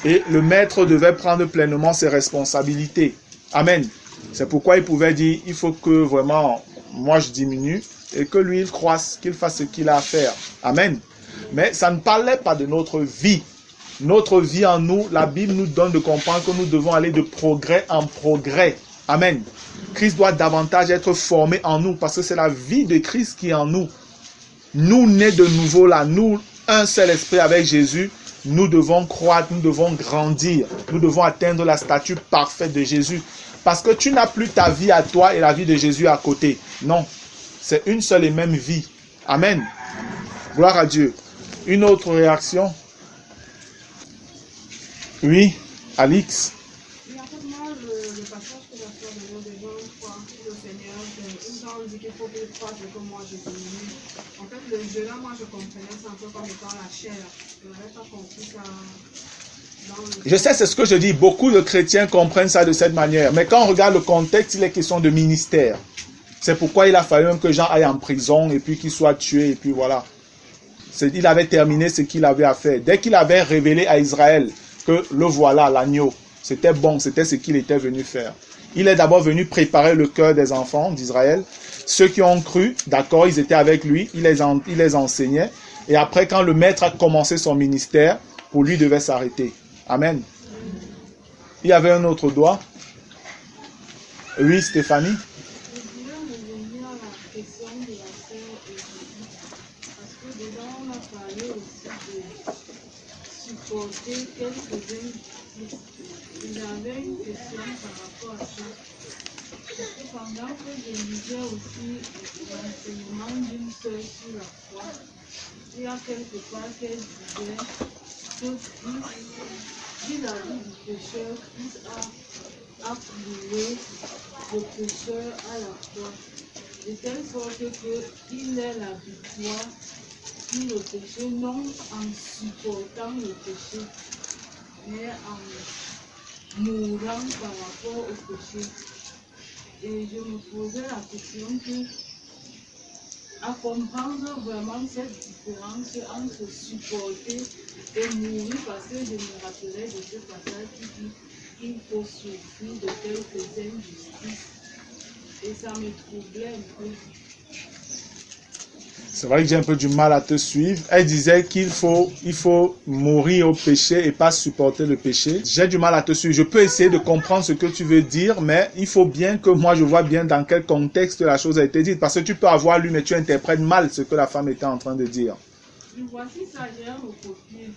Et le maître devait prendre pleinement ses responsabilités. Amen. C'est pourquoi il pouvait dire, il faut que vraiment, moi je diminue et que lui, il croisse, qu'il fasse ce qu'il a à faire. Amen. Mais ça ne parlait pas de notre vie. Notre vie en nous, la Bible nous donne de comprendre que nous devons aller de progrès en progrès. Amen. Christ doit davantage être formé en nous parce que c'est la vie de Christ qui est en nous. Nous, nés de nouveau là, nous, un seul esprit avec Jésus, nous devons croître, nous devons grandir. Nous devons atteindre la stature parfaite de Jésus. Parce que tu n'as plus ta vie à toi et la vie de Jésus à côté. Non, c'est une seule et même vie. Amen. Gloire à Dieu. Une autre réaction? Oui, Alix. Et en fait, moi, le passage que la sœur de Dieu de Jean croit le Seigneur, une fois on dit qu'il faut qu'il croise que moi je diminue. En fait, le jeu-là, moi je comprenais ça un peu comme étant la chair. Je n'avais pas compris ça dans le... Je sais, c'est ce que je dis. Beaucoup de chrétiens comprennent ça de cette manière. Mais quand on regarde le contexte, il est question de ministère. C'est pourquoi il a fallu même que Jean aille en prison et puis qu'il soit tué et puis voilà. Il avait terminé ce qu'il avait à faire. Dès qu'il avait révélé à Israël que le voilà, l'agneau, c'était bon, c'était ce qu'il était venu faire. Il est d'abord venu préparer le cœur des enfants d'Israël. Ceux qui ont cru, d'accord, ils étaient avec lui, il les enseignait. Et après, quand le maître a commencé son ministère, pour lui devait s'arrêter. Amen. Il y avait un autre doigt. Oui, Stéphanie. Je voulais revenir à la question de la sœur Émilie, parce que dedans on a parlé aussi de supporter quelques injustices. J'avais une question par rapport à ça, parce que pendant que je lisais aussi l'enseignement d'une sœur sur la foi, il y a quelque part qu'elle disait que Christ, la vie du pécheur, Christ a cloué le pécheur à la croix, de telle sorte qu'il ait la victoire sur le péché, non en supportant le péché, mais en mourant par rapport au péché. Et je me posais la question que, à comprendre vraiment cette différence entre supporter et mourir, parce que je me rappelais de ce passage qui dit qu'il faut souffrir de quelques injustices. Et ça me troublait un peu. C'est vrai que j'ai un peu du mal à te suivre. Elle disait qu'il faut mourir au péché et pas supporter le péché. J'ai du mal à te suivre. Je peux essayer de comprendre ce que tu veux dire, mais il faut bien que moi je vois bien dans quel contexte la chose a été dite. Parce que tu peux avoir lu, mais tu interprètes mal ce que la femme était en train de dire. Et voici ça, j'ai recopié.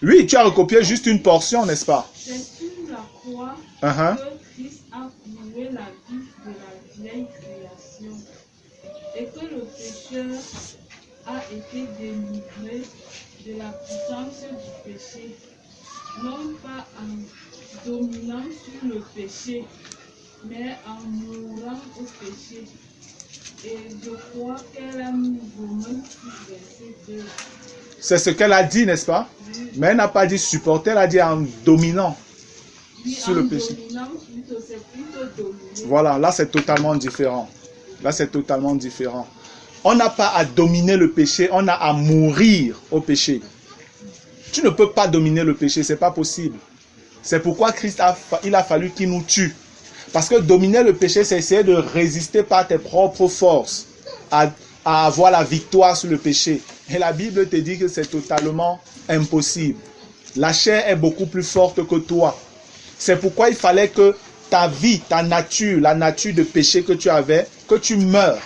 Oui, tu as recopié juste une portion, n'est-ce pas? C'est sur la croix que Christ a cloué la vie de la vieille création. Et que le pécheur a été délivré de la puissance du péché, non pas en dominant sur le péché, mais en mourant au péché. Et je crois qu'elle a mis Romains 6, verset 2. C'est ce qu'elle a dit, n'est-ce pas? Oui. Mais elle n'a pas dit supporter, elle a dit en dominant Oui, sur le péché. Dominant, plutôt, c'est plutôt dominer. Voilà, là c'est totalement différent. Là c'est totalement différent. On n'a pas à dominer le péché, on a à mourir au péché. Tu ne peux pas dominer le péché, c'est pas possible. C'est pourquoi Christ il a fallu qu'il nous tue. Parce que dominer le péché, c'est essayer de résister par tes propres forces à avoir la victoire sur le péché. Et la Bible te dit que c'est totalement impossible. La chair est beaucoup plus forte que toi. C'est pourquoi il fallait que ta vie, ta nature, la nature de péché que tu avais, que tu meurs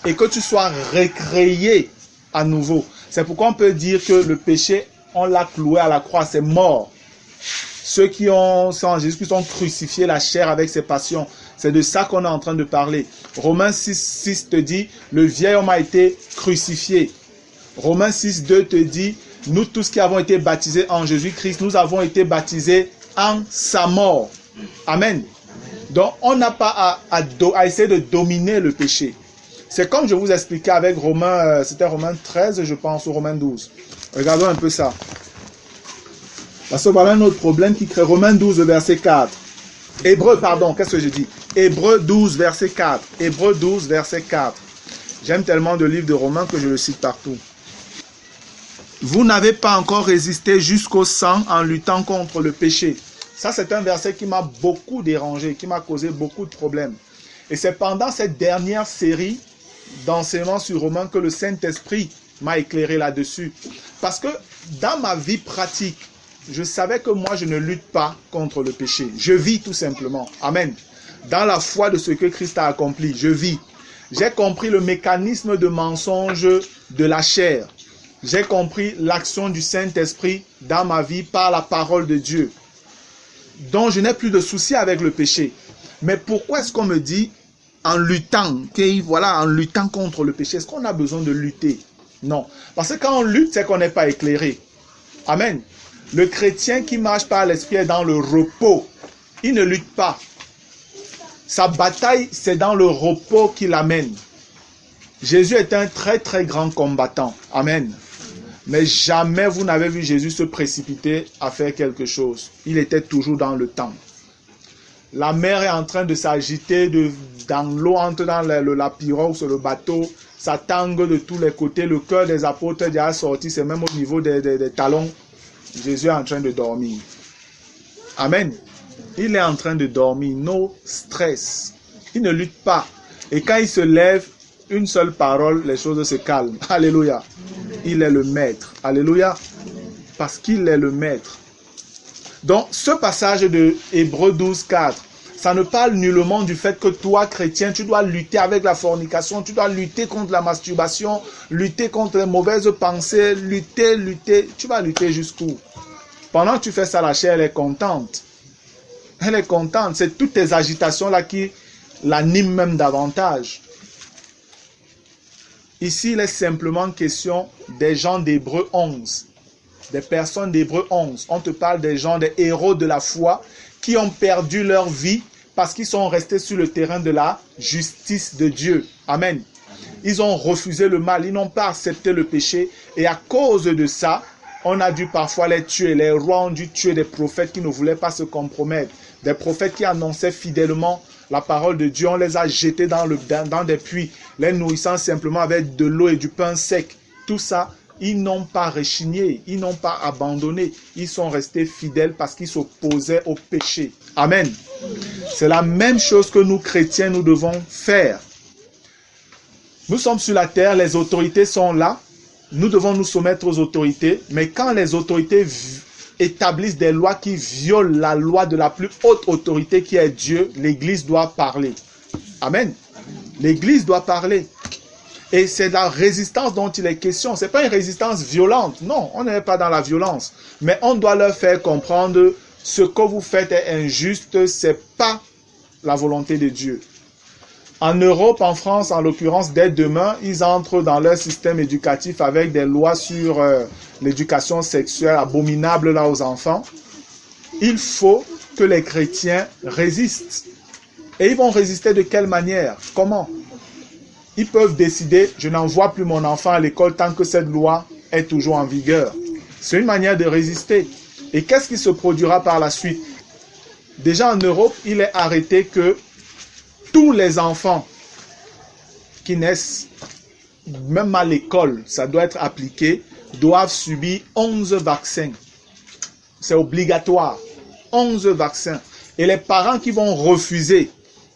et que tu sois recréé à nouveau. C'est pourquoi on peut dire que le péché, on l'a cloué à la croix, c'est mort. Ceux qui ont, sans Jésus, qui ont crucifié la chair avec ses passions, c'est de ça qu'on est en train de parler. Romains 6 te dit, le vieil homme a été crucifié. Romains 6:2 te dit, nous tous qui avons été baptisés en Jésus-Christ, nous avons été baptisés en sa mort. Amen. Donc, on n'a pas à essayer de dominer le péché. C'est comme je vous expliquais avec Romains, c'était Romains 13, je pense, ou Romains 12. Regardons un peu ça. Parce que voilà un autre problème qui crée. Romains 12, verset 4. Hébreux, pardon, qu'est-ce que je dis? Hébreux 12, verset 4. Hébreux 12, verset 4. J'aime tellement le livre de Romains que je le cite partout. Vous n'avez pas encore résisté jusqu'au sang en luttant contre le péché. Ça, c'est un verset qui m'a beaucoup dérangé, qui m'a causé beaucoup de problèmes. Et c'est pendant cette dernière série d'enseignements sur Romains que le Saint-Esprit m'a éclairé là-dessus. Parce que dans ma vie pratique, je savais que moi, je ne lutte pas contre le péché. Je vis tout simplement. Amen. Dans la foi de ce que Christ a accompli, je vis. J'ai compris le mécanisme de mensonge de la chair. J'ai compris l'action du Saint-Esprit dans ma vie par la parole de Dieu. Donc, je n'ai plus de soucis avec le péché. Mais pourquoi est-ce qu'on me dit en luttant, voilà, en luttant contre le péché, est-ce qu'on a besoin de lutter? Non. Parce que quand on lutte, c'est qu'on n'est pas éclairé. Amen. Le chrétien qui marche par l'esprit est dans le repos. Il ne lutte pas. Sa bataille, c'est dans le repos qu'il amène. Jésus est un très très grand combattant. Amen. Mais jamais vous n'avez vu Jésus se précipiter à faire quelque chose. Il était toujours dans le temps. La mer est en train de s'agiter, dans l'eau entre dans la pirogue sur le bateau. Ça tangue de tous les côtés. Le cœur des apôtres est déjà sorti. C'est même au niveau des talons. Jésus est en train de dormir. Amen. Il est en train de dormir. No stress. Il ne lutte pas. Et quand il se lève, une seule parole, les choses se calment. Alléluia. Il est le maître. Alléluia. Parce qu'il est le maître. Donc, ce passage de Hébreux 12, 4, ça ne parle nullement du fait que toi, chrétien, tu dois lutter avec la fornication, tu dois lutter contre la masturbation, lutter contre les mauvaises pensées, lutter. Tu vas lutter jusqu'où? Pendant que tu fais ça, la chair, elle est contente. Elle est contente. C'est toutes tes agitations-là qui l'animent même davantage. Ici, il est simplement question des gens d'Hébreux 11. Des personnes d'Hébreux 11. On te parle des gens, des héros de la foi qui ont perdu leur vie parce qu'ils sont restés sur le terrain de la justice de Dieu. Amen. Ils ont refusé le mal, ils n'ont pas accepté le péché et à cause de ça, on a dû parfois les tuer. Les rois ont dû tuer des prophètes qui ne voulaient pas se compromettre. Des prophètes qui annonçaient fidèlement la parole de Dieu. On les a jetés dans des puits, les nourrissant simplement avec de l'eau et du pain sec. Tout ça, ils n'ont pas rechigné, ils n'ont pas abandonné. Ils sont restés fidèles parce qu'ils s'opposaient au péché. Amen. C'est la même chose que nous, chrétiens, nous devons faire. Nous sommes sur la terre, les autorités sont là. Nous devons nous soumettre aux autorités. Mais quand les autorités établissent des lois qui violent la loi de la plus haute autorité qui est Dieu, l'Église doit parler. Amen. L'Église doit parler. Et c'est la résistance dont il est question. Ce n'est pas une résistance violente. Non, on n'est pas dans la violence. Mais on doit leur faire comprendre ce que vous faites est injuste. Ce n'est pas la volonté de Dieu. En Europe, en France, en l'occurrence, dès demain, ils entrent dans leur système éducatif avec des lois sur l'éducation sexuelle abominable là aux enfants. Il faut que les chrétiens résistent. Et ils vont résister de quelle manière? Comment? Ils peuvent décider, je n'envoie plus mon enfant à l'école tant que cette loi est toujours en vigueur. C'est une manière de résister. Et qu'est-ce qui se produira par la suite? Déjà en Europe, il est arrêté que tous les enfants qui naissent, même à l'école, ça doit être appliqué, doivent subir 11 vaccins. C'est obligatoire. 11 vaccins. Et les parents qui vont refuser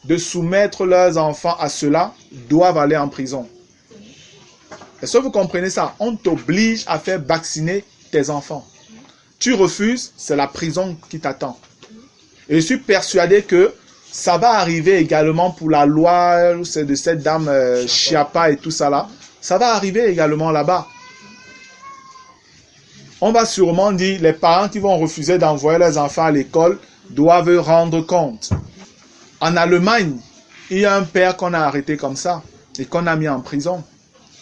de soumettre leurs enfants à cela doivent aller en prison. Est-ce que vous comprenez ça? On t'oblige à faire vacciner tes enfants. Tu refuses, c'est la prison qui t'attend. Et je suis persuadé que ça va arriver également pour la loi de cette dame Chiappa et tout ça là. Ça va arriver également là-bas. On va sûrement dire, les parents qui vont refuser d'envoyer leurs enfants à l'école doivent rendre compte. En Allemagne, il y a un père qu'on a arrêté comme ça et qu'on a mis en prison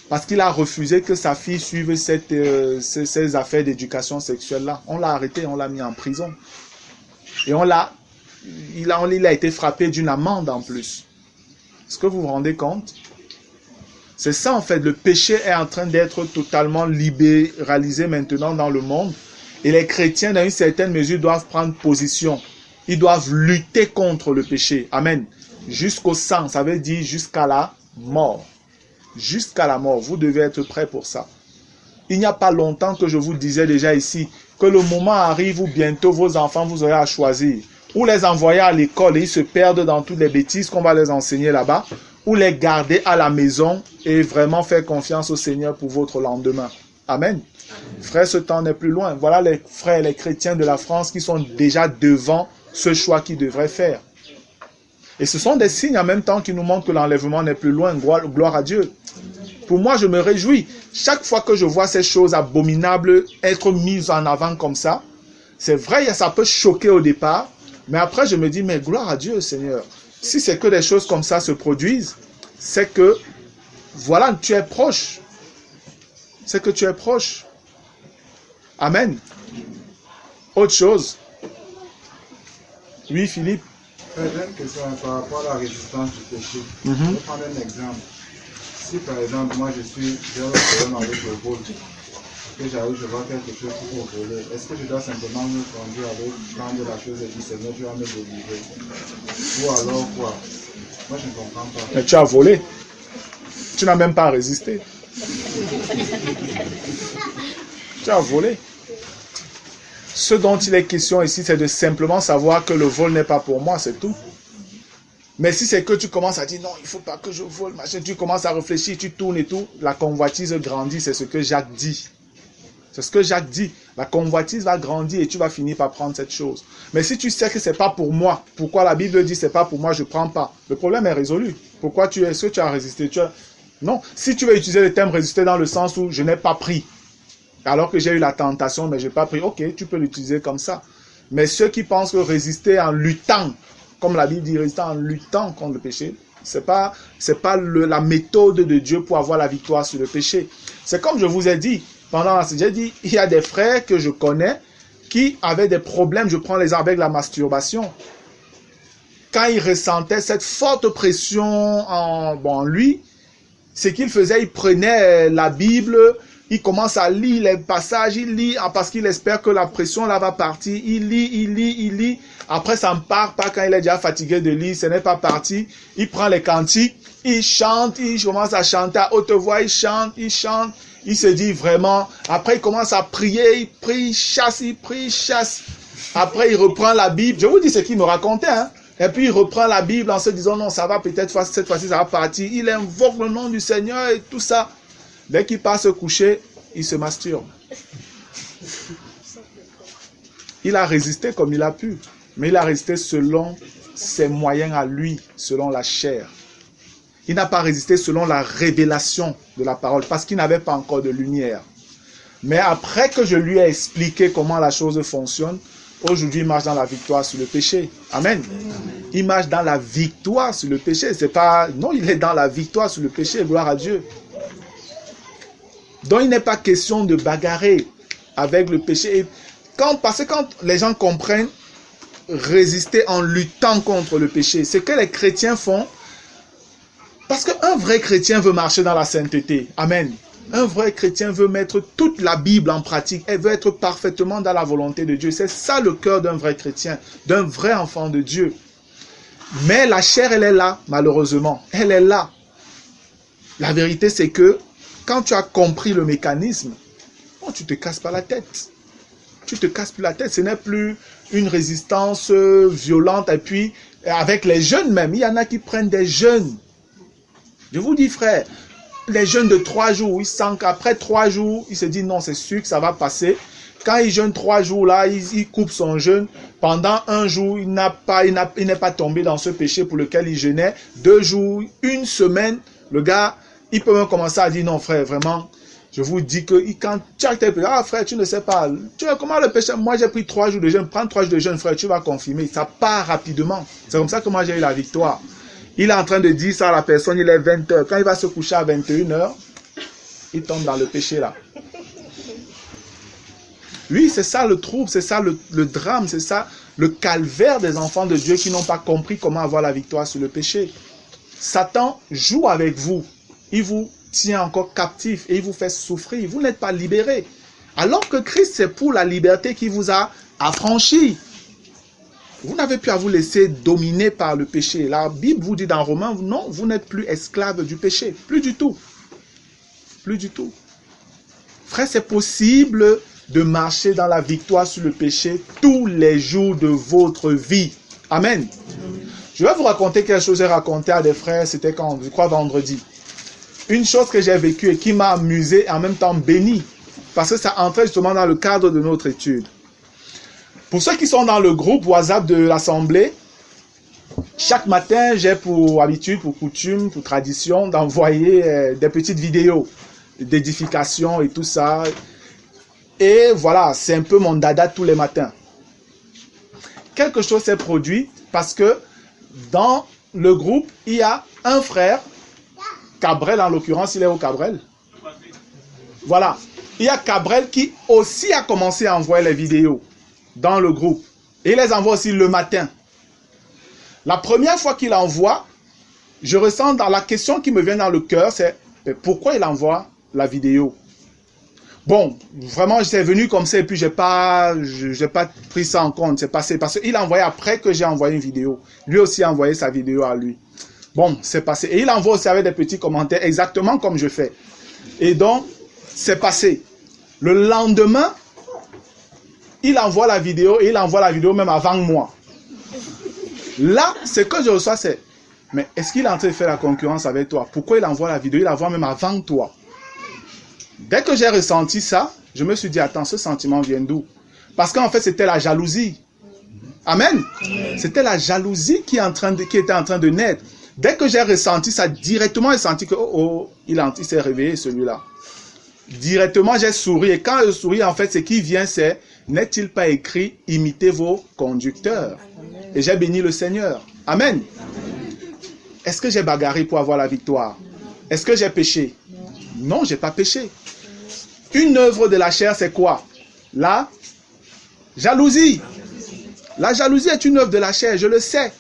parce qu'il a refusé que sa fille suive ces affaires d'éducation sexuelle-là. On l'a arrêté, on l'a mis en prison. Et il a été frappé d'une amende en plus. Est-ce que vous vous rendez compte? C'est ça en fait, le péché est en train d'être totalement libéralisé maintenant dans le monde. Et les chrétiens, dans une certaine mesure, doivent prendre position. Ils doivent lutter contre le péché. Amen. Jusqu'au sang, ça veut dire jusqu'à la mort. Jusqu'à la mort. Vous devez être prêts pour ça. Il n'y a pas longtemps que je vous disais déjà ici que le moment arrive où bientôt vos enfants, vous aurez à choisir. Ou les envoyer à l'école et ils se perdent dans toutes les bêtises qu'on va les enseigner là-bas. Ou les garder à la maison et vraiment faire confiance au Seigneur pour votre lendemain. Amen. Frère, ce temps n'est plus loin. Voilà les frères, les chrétiens de la France qui sont déjà devant ce choix qu'ils devraient faire. Et ce sont des signes en même temps qui nous montrent que l'enlèvement n'est plus loin. Gloire à Dieu. Pour moi, je me réjouis. Chaque fois que je vois ces choses abominables être mises en avant comme ça, c'est vrai, ça peut choquer au départ, mais après je me dis, mais gloire à Dieu, Seigneur. Si c'est que des choses comme ça se produisent, c'est que, voilà, tu es proche. C'est que tu es proche. Amen. Autre chose. Oui, Philippe. J'ai une question par rapport à la résistance du péché. Je vais prendre un exemple. Si par exemple, moi j'ai un problème avec le vol, que j'arrive, je vois quelque chose pour voler, est-ce que je dois simplement me conduire avec, prendre la chose et dire Seigneur, tu vas me délivrer? Ou alors quoi? Moi je ne comprends pas. Mais tu as volé. Tu n'as même pas résisté. Tu as volé. Ce dont il est question ici, c'est de simplement savoir que le vol n'est pas pour moi, c'est tout. Mais si c'est que tu commences à dire non, il ne faut pas que je vole, machin, tu commences à réfléchir, tu tournes et tout, la convoitise grandit, c'est ce que Jacques dit. C'est ce que Jacques dit. La convoitise va grandir et tu vas finir par prendre cette chose. Mais si tu sais que ce n'est pas pour moi, pourquoi la Bible dit c'est pas pour moi, je ne prends pas. Le problème est résolu. Pourquoi est-ce que tu as résisté? Non, si tu veux utiliser le terme résister dans le sens où je n'ai pas pris, alors que j'ai eu la tentation, mais je n'ai pas pris, ok, tu peux l'utiliser comme ça. Mais ceux qui pensent que résister en luttant, comme la Bible dit, résister en luttant contre le péché, ce n'est pas la méthode de Dieu pour avoir la victoire sur le péché. C'est comme je vous ai dit, j'ai dit, il y a des frères que je connais qui avaient des problèmes, je prends les exemples avec la masturbation. Quand ils ressentaient cette forte pression en lui, ce qu'il faisait, il prenait la Bible, il commence à lire les passages, il lit parce qu'il espère que la pression là va partir. Il lit. Après, ça ne part pas quand il est déjà fatigué de lire, ce n'est pas parti. Il prend les cantiques, il chante, il commence à chanter à haute voix, il chante. Il se dit vraiment, après il commence à prier, il prie, il chasse. Après, il reprend la Bible. Je vous dis ce qu'il me racontait, hein. Et puis il reprend la Bible en se disant, non, ça va peut-être, cette fois-ci, ça va partir. Il invoque le nom du Seigneur et tout ça. Dès qu'il part se coucher, il se masturbe. Il a résisté comme il a pu. Mais il a résisté selon ses moyens à lui, selon la chair. Il n'a pas résisté selon la révélation de la parole, parce qu'il n'avait pas encore de lumière. Mais après que je lui ai expliqué comment la chose fonctionne, aujourd'hui, il marche dans la victoire sur le péché. Amen. Il marche dans la victoire sur le péché. C'est pas... Non, il est dans la victoire sur le péché. Gloire à Dieu. Donc, il n'est pas question de bagarrer avec le péché. Et parce que quand les gens comprennent résister en luttant contre le péché, c'est que les chrétiens font. Parce qu'un vrai chrétien veut marcher dans la sainteté. Amen. Un vrai chrétien veut mettre toute la Bible en pratique. Elle veut être parfaitement dans la volonté de Dieu. C'est ça le cœur d'un vrai chrétien, d'un vrai enfant de Dieu. Mais la chair, elle est là, malheureusement. Elle est là. La vérité, c'est que quand tu as compris le mécanisme, oh, tu ne te casses pas la tête. Tu ne te casses plus la tête. Ce n'est plus une résistance violente. Et puis, avec les jeunes même, il y en a qui prennent des jeûnes. Je vous dis, frère, les jeûnes de 3 jours, ils sentent qu'après 3 jours, il se dit non, c'est sûr que ça va passer. Quand il jeûne 3 jours là, il coupe son jeûne. Pendant 1 jour, il n'est pas tombé dans ce péché pour lequel il jeûnait. 2 jours, 1 semaine, le gars, il peut même commencer à dire non, frère, vraiment, je vous dis que quand tu as tes péchés, ah frère, tu ne sais pas, comment le péché, moi j'ai pris 3 jours de jeûne, prends 3 jours de jeûne, frère, tu vas confirmer. Ça part rapidement. C'est comme ça que moi j'ai eu la victoire. Il est en train de dire ça à la personne, il est 20h. Quand il va se coucher à 21h, il tombe dans le péché là. Oui, c'est ça le trouble, c'est ça le drame, c'est ça le calvaire des enfants de Dieu qui n'ont pas compris comment avoir la victoire sur le péché. Satan joue avec vous. Il vous tient encore captif et il vous fait souffrir. Vous n'êtes pas libéré. Alors que Christ, c'est pour la liberté qui vous a affranchi. Vous n'avez plus à vous laisser dominer par le péché. La Bible vous dit dans Romains, non, vous n'êtes plus esclave du péché. Plus du tout. Plus du tout. Frère, c'est possible de marcher dans la victoire sur le péché tous les jours de votre vie. Amen. Je vais vous raconter quelque chose que j'ai raconté à des frères, c'était quand, je crois vendredi. Une chose que j'ai vécue et qui m'a amusé et en même temps béni. Parce que ça entrait justement dans le cadre de notre étude. Pour ceux qui sont dans le groupe WhatsApp de l'Assemblée, chaque matin, j'ai pour habitude, pour coutume, pour tradition, d'envoyer des petites vidéos d'édification et tout ça. Et voilà, c'est un peu mon dada tous les matins. Quelque chose s'est produit parce que dans le groupe, il y a un frère, Cabrel en l'occurrence, il est au Cabrel. Voilà, il y a Cabrel qui aussi a commencé à envoyer les vidéos dans le groupe. Et il les envoie aussi le matin. La première fois qu'il envoie, je ressens dans la question qui me vient dans le cœur, c'est pourquoi il envoie la vidéo? Bon, vraiment, c'est venu comme ça et puis j'ai pas pris ça en compte. C'est passé parce qu'il a envoyé après que j'ai envoyé une vidéo. Lui aussi a envoyé sa vidéo à lui. Bon, c'est passé. Et il envoie aussi avec des petits commentaires, exactement comme je fais. Et donc, c'est passé. Le lendemain, il envoie la vidéo et il envoie la vidéo même avant moi. Là, ce que je reçois, c'est, mais est-ce qu'il est en train de faire la concurrence avec toi? Pourquoi il envoie la vidéo? Il l'envoie même avant toi. Dès que j'ai ressenti ça, je me suis dit, attends, ce sentiment vient d'où? Parce qu'en fait, c'était la jalousie. Amen. C'était la jalousie qui était en train de naître. Dès que j'ai ressenti ça, directement, j'ai senti que, il s'est réveillé, celui-là. Directement, j'ai souri. Et quand je souris, en fait, ce qui vient, c'est, n'est-il pas écrit, imitez vos conducteurs? Et j'ai béni le Seigneur. Amen. Est-ce que j'ai bagarré pour avoir la victoire? Est-ce que j'ai péché? Non, je n'ai pas péché. Une œuvre de la chair, c'est quoi? La jalousie. La jalousie est une œuvre de la chair, je le sais.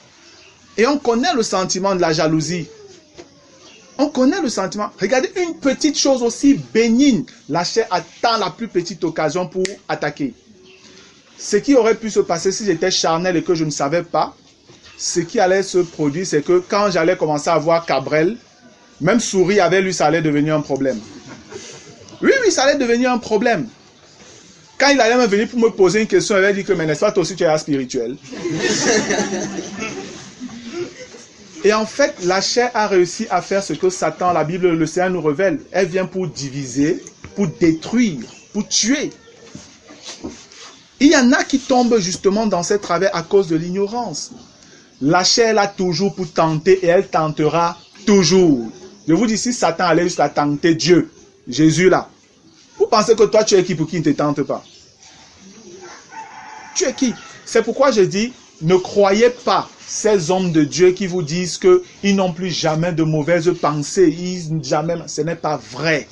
Et on connaît le sentiment de la jalousie. On connaît le sentiment. Regardez, une petite chose aussi bénigne. La chair attend la plus petite occasion pour attaquer. Ce qui aurait pu se passer si j'étais charnel et que je ne savais pas, ce qui allait se produire, c'est que quand j'allais commencer à voir Cabrel, même souris avec lui, ça allait devenir un problème. Oui, ça allait devenir un problème. Quand il allait me venir pour me poser une question, il allait dire que, mais n'est-ce pas toi aussi tu es spirituel? Et en fait, la chair a réussi à faire ce que Satan, la Bible, le Seigneur nous révèle. Elle vient pour diviser, pour détruire, pour tuer. Il y en a qui tombent justement dans ces travers à cause de l'ignorance. La chair, elle a toujours pour tenter et elle tentera toujours. Je vous dis, si Satan allait jusqu'à tenter Dieu, Jésus là, vous pensez que toi tu es qui pour qu'il ne te tente pas? Tu es qui? C'est pourquoi je dis, ne croyez pas ces hommes de Dieu qui vous disent qu'ils n'ont plus jamais de mauvaises pensées. Ce n'est pas vrai.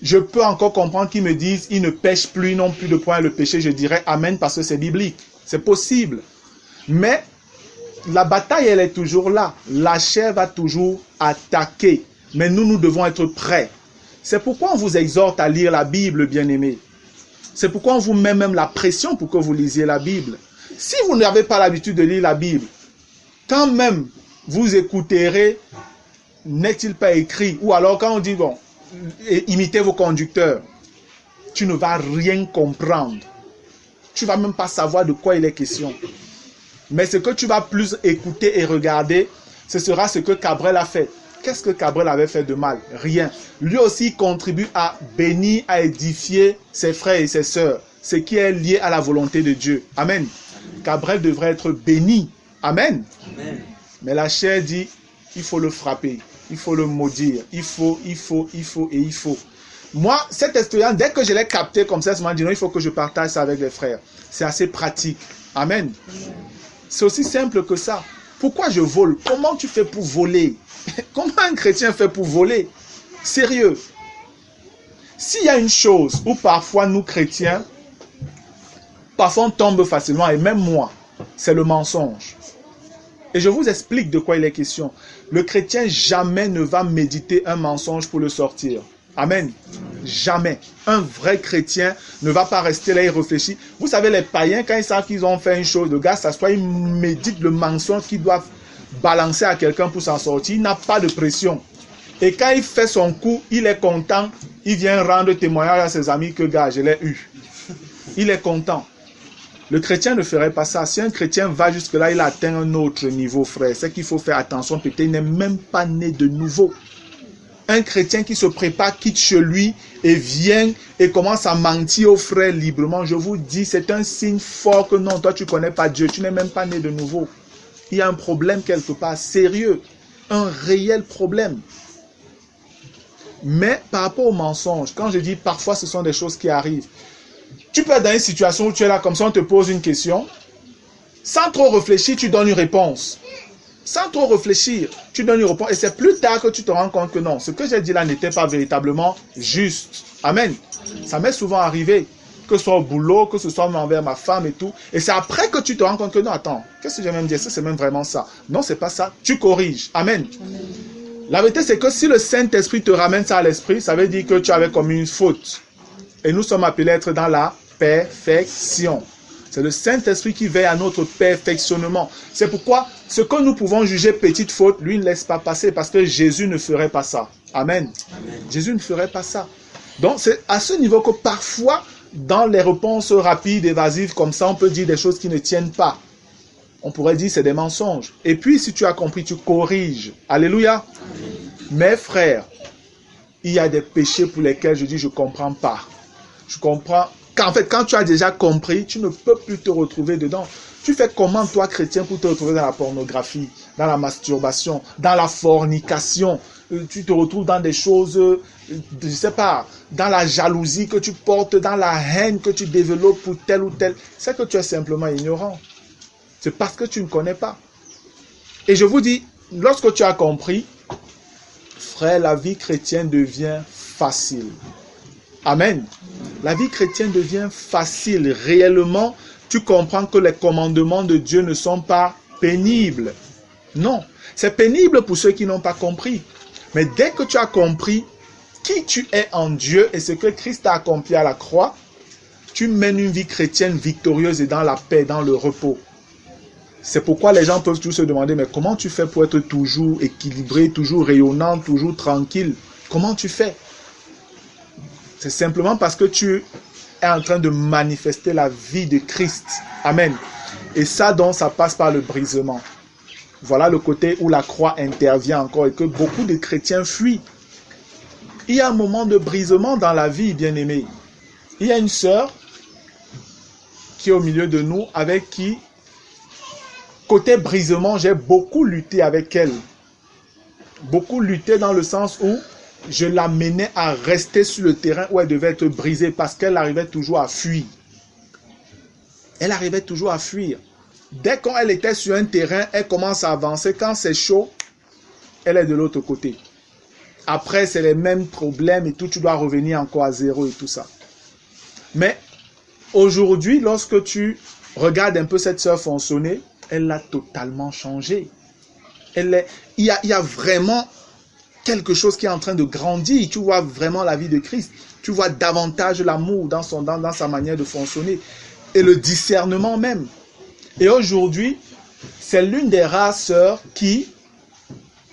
Je peux encore comprendre qu'ils me disent, ils ne pêchent plus, ils n'ont plus de point à le pécher. Je dirais amen parce que c'est biblique. C'est possible. Mais la bataille, elle est toujours là. La chair va toujours attaquer. Mais nous devons être prêts. C'est pourquoi on vous exhorte à lire la Bible, bien-aimés. C'est pourquoi on vous met même la pression pour que vous lisiez la Bible. Si vous n'avez pas l'habitude de lire la Bible, quand même vous écouterez, n'est-il pas écrit? Ou alors quand on dit, bon, imitez vos conducteurs, tu ne vas rien comprendre. Tu ne vas même pas savoir de quoi il est question. Mais ce que tu vas plus écouter et regarder, ce sera ce que Cabrel a fait. Qu'est-ce que Cabrel avait fait de mal? Rien. Lui aussi contribue à bénir, à édifier ses frères et ses sœurs. Ce qui est lié à la volonté de Dieu. Amen. Cabrel devrait être béni. Amen. Amen. Mais la chair dit, il faut le frapper. Il faut le maudire. Il faut. Moi, cette expérience, dès que je l'ai capté comme ça, je me dis non, il faut que je partage ça avec les frères. C'est assez pratique. Amen. C'est aussi simple que ça. Pourquoi je vole? Comment tu fais pour voler? Comment un chrétien fait pour voler? Sérieux. S'il y a une chose où parfois nous chrétiens, parfois on tombe facilement, et même moi, c'est le mensonge. Et je vous explique de quoi il est question. Le chrétien jamais ne va méditer un mensonge pour le sortir. Amen. Jamais. Un vrai chrétien ne va pas rester là et réfléchir. Vous savez, les païens, quand ils savent qu'ils ont fait une chose, le gars s'assoit, ils méditent le mensonge qu'ils doivent balancer à quelqu'un pour s'en sortir. Il n'a pas de pression. Et quand il fait son coup, il est content. Il vient rendre témoignage à ses amis que, gars, je l'ai eu. Il est content. Le chrétien ne ferait pas ça. Si un chrétien va jusque-là, il atteint un autre niveau, frère. C'est qu'il faut faire attention. Peut-être il n'est même pas né de nouveau. Un chrétien qui se prépare, quitte chez lui et vient et commence à mentir aux frères librement, je vous dis, c'est un signe fort que non, toi tu ne connais pas Dieu, tu n'es même pas né de nouveau. Il y a un problème quelque part, sérieux, un réel problème. Mais par rapport au mensonge, quand je dis parfois ce sont des choses qui arrivent, tu peux être dans une situation où tu es là comme ça, on te pose une question, sans trop réfléchir, tu donnes une réponse. Sans trop réfléchir, tu donnes une réponse et c'est plus tard que tu te rends compte que non, ce que j'ai dit là n'était pas véritablement juste. Amen. Ça m'est souvent arrivé, que ce soit au boulot, que ce soit envers ma femme et tout. Et c'est après que tu te rends compte que non, attends, qu'est-ce que j'ai même dit? C'est même vraiment ça. Non, c'est pas ça. Tu corriges. Amen. La vérité, c'est que si le Saint-Esprit te ramène ça à l'esprit, ça veut dire que tu avais commis une faute. Et nous sommes appelés à être dans la perfection. C'est le Saint-Esprit qui veille à notre perfectionnement. C'est pourquoi ce que nous pouvons juger petite faute, lui ne laisse pas passer parce que Jésus ne ferait pas ça. Amen. Amen. Jésus ne ferait pas ça. Donc c'est à ce niveau que parfois, dans les réponses rapides, évasives, comme ça, on peut dire des choses qui ne tiennent pas. On pourrait dire c'est des mensonges. Et puis si tu as compris, tu corriges. Alléluia. Amen. Mes frères, il y a des péchés pour lesquels je dis je ne comprends pas. Je comprends. En fait, quand tu as déjà compris, tu ne peux plus te retrouver dedans. Tu fais comment, toi, chrétien, pour te retrouver dans la pornographie, dans la masturbation, dans la fornication. Tu te retrouves dans des choses, je ne sais pas, dans la jalousie que tu portes, dans la haine que tu développes pour tel ou tel. C'est que tu es simplement ignorant. C'est parce que tu ne connais pas. Et je vous dis, lorsque tu as compris, frère, la vie chrétienne devient facile. Amen. La vie chrétienne devient facile. Réellement, tu comprends que les commandements de Dieu ne sont pas pénibles. Non, c'est pénible pour ceux qui n'ont pas compris. Mais dès que tu as compris qui tu es en Dieu et ce que Christ a accompli à la croix, tu mènes une vie chrétienne victorieuse et dans la paix, dans le repos. C'est pourquoi les gens peuvent toujours se demander, mais comment tu fais pour être toujours équilibré, toujours rayonnant, toujours tranquille? Comment tu fais? C'est simplement parce que tu es en train de manifester la vie de Christ. Amen. Et ça, donc, ça passe par le brisement. Voilà le côté où la croix intervient encore et que beaucoup de chrétiens fuient. Il y a un moment de brisement dans la vie, bien-aimés. Il y a une sœur qui est au milieu de nous, avec qui, côté brisement, j'ai beaucoup lutté avec elle. Beaucoup lutté dans le sens où je l'amenais à rester sur le terrain où elle devait être brisée parce qu'elle arrivait toujours à fuir. Elle arrivait toujours à fuir. Dès qu'elle était sur un terrain, elle commence à avancer. Quand c'est chaud, elle est de l'autre côté. Après, c'est les mêmes problèmes et tout. Tu dois revenir encore à zéro et tout ça. Mais aujourd'hui, lorsque tu regardes un peu cette sœur fonctionner, elle a totalement changé. Il y a vraiment quelque chose qui est en train de grandir. Tu vois vraiment la vie de Christ. Tu vois davantage l'amour dans sa manière de fonctionner. Et le discernement même. Et aujourd'hui, c'est l'une des rares sœurs qui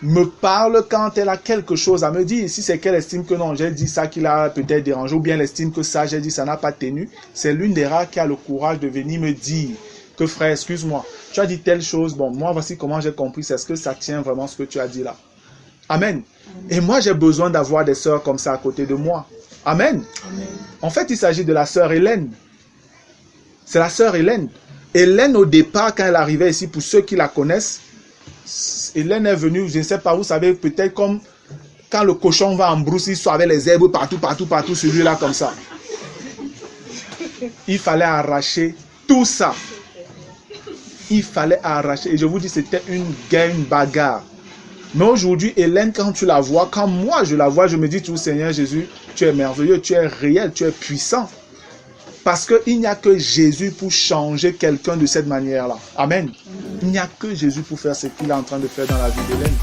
me parle quand elle a quelque chose à me dire. Si c'est qu'elle estime que non, j'ai dit ça qui l'a peut-être dérangé, ou bien elle estime que ça, j'ai dit ça n'a pas tenu, c'est l'une des rares qui a le courage de venir me dire que frère, excuse-moi, tu as dit telle chose, bon, moi voici comment j'ai compris, c'est ce que ça tient vraiment ce que tu as dit là. Amen. Et moi, j'ai besoin d'avoir des sœurs comme ça à côté de moi. Amen. Amen. En fait, il s'agit de la sœur Hélène. C'est la sœur Hélène. Hélène, au départ, quand elle arrivait ici, pour ceux qui la connaissent, Hélène est venue, je ne sais pas, vous savez, peut-être comme quand le cochon va en brousse, il avait les herbes partout, celui-là comme ça. Il fallait arracher tout ça. Il fallait arracher. Et je vous dis, c'était une guerre, une bagarre. Mais aujourd'hui, Hélène, quand tu la vois, quand moi je la vois, je me dis, tout Seigneur Jésus, tu es merveilleux, tu es réel, tu es puissant. Parce qu'il n'y a que Jésus pour changer quelqu'un de cette manière-là. Amen. Il n'y a que Jésus pour faire ce qu'il est en train de faire dans la vie d'Hélène.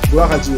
Gloire à Dieu.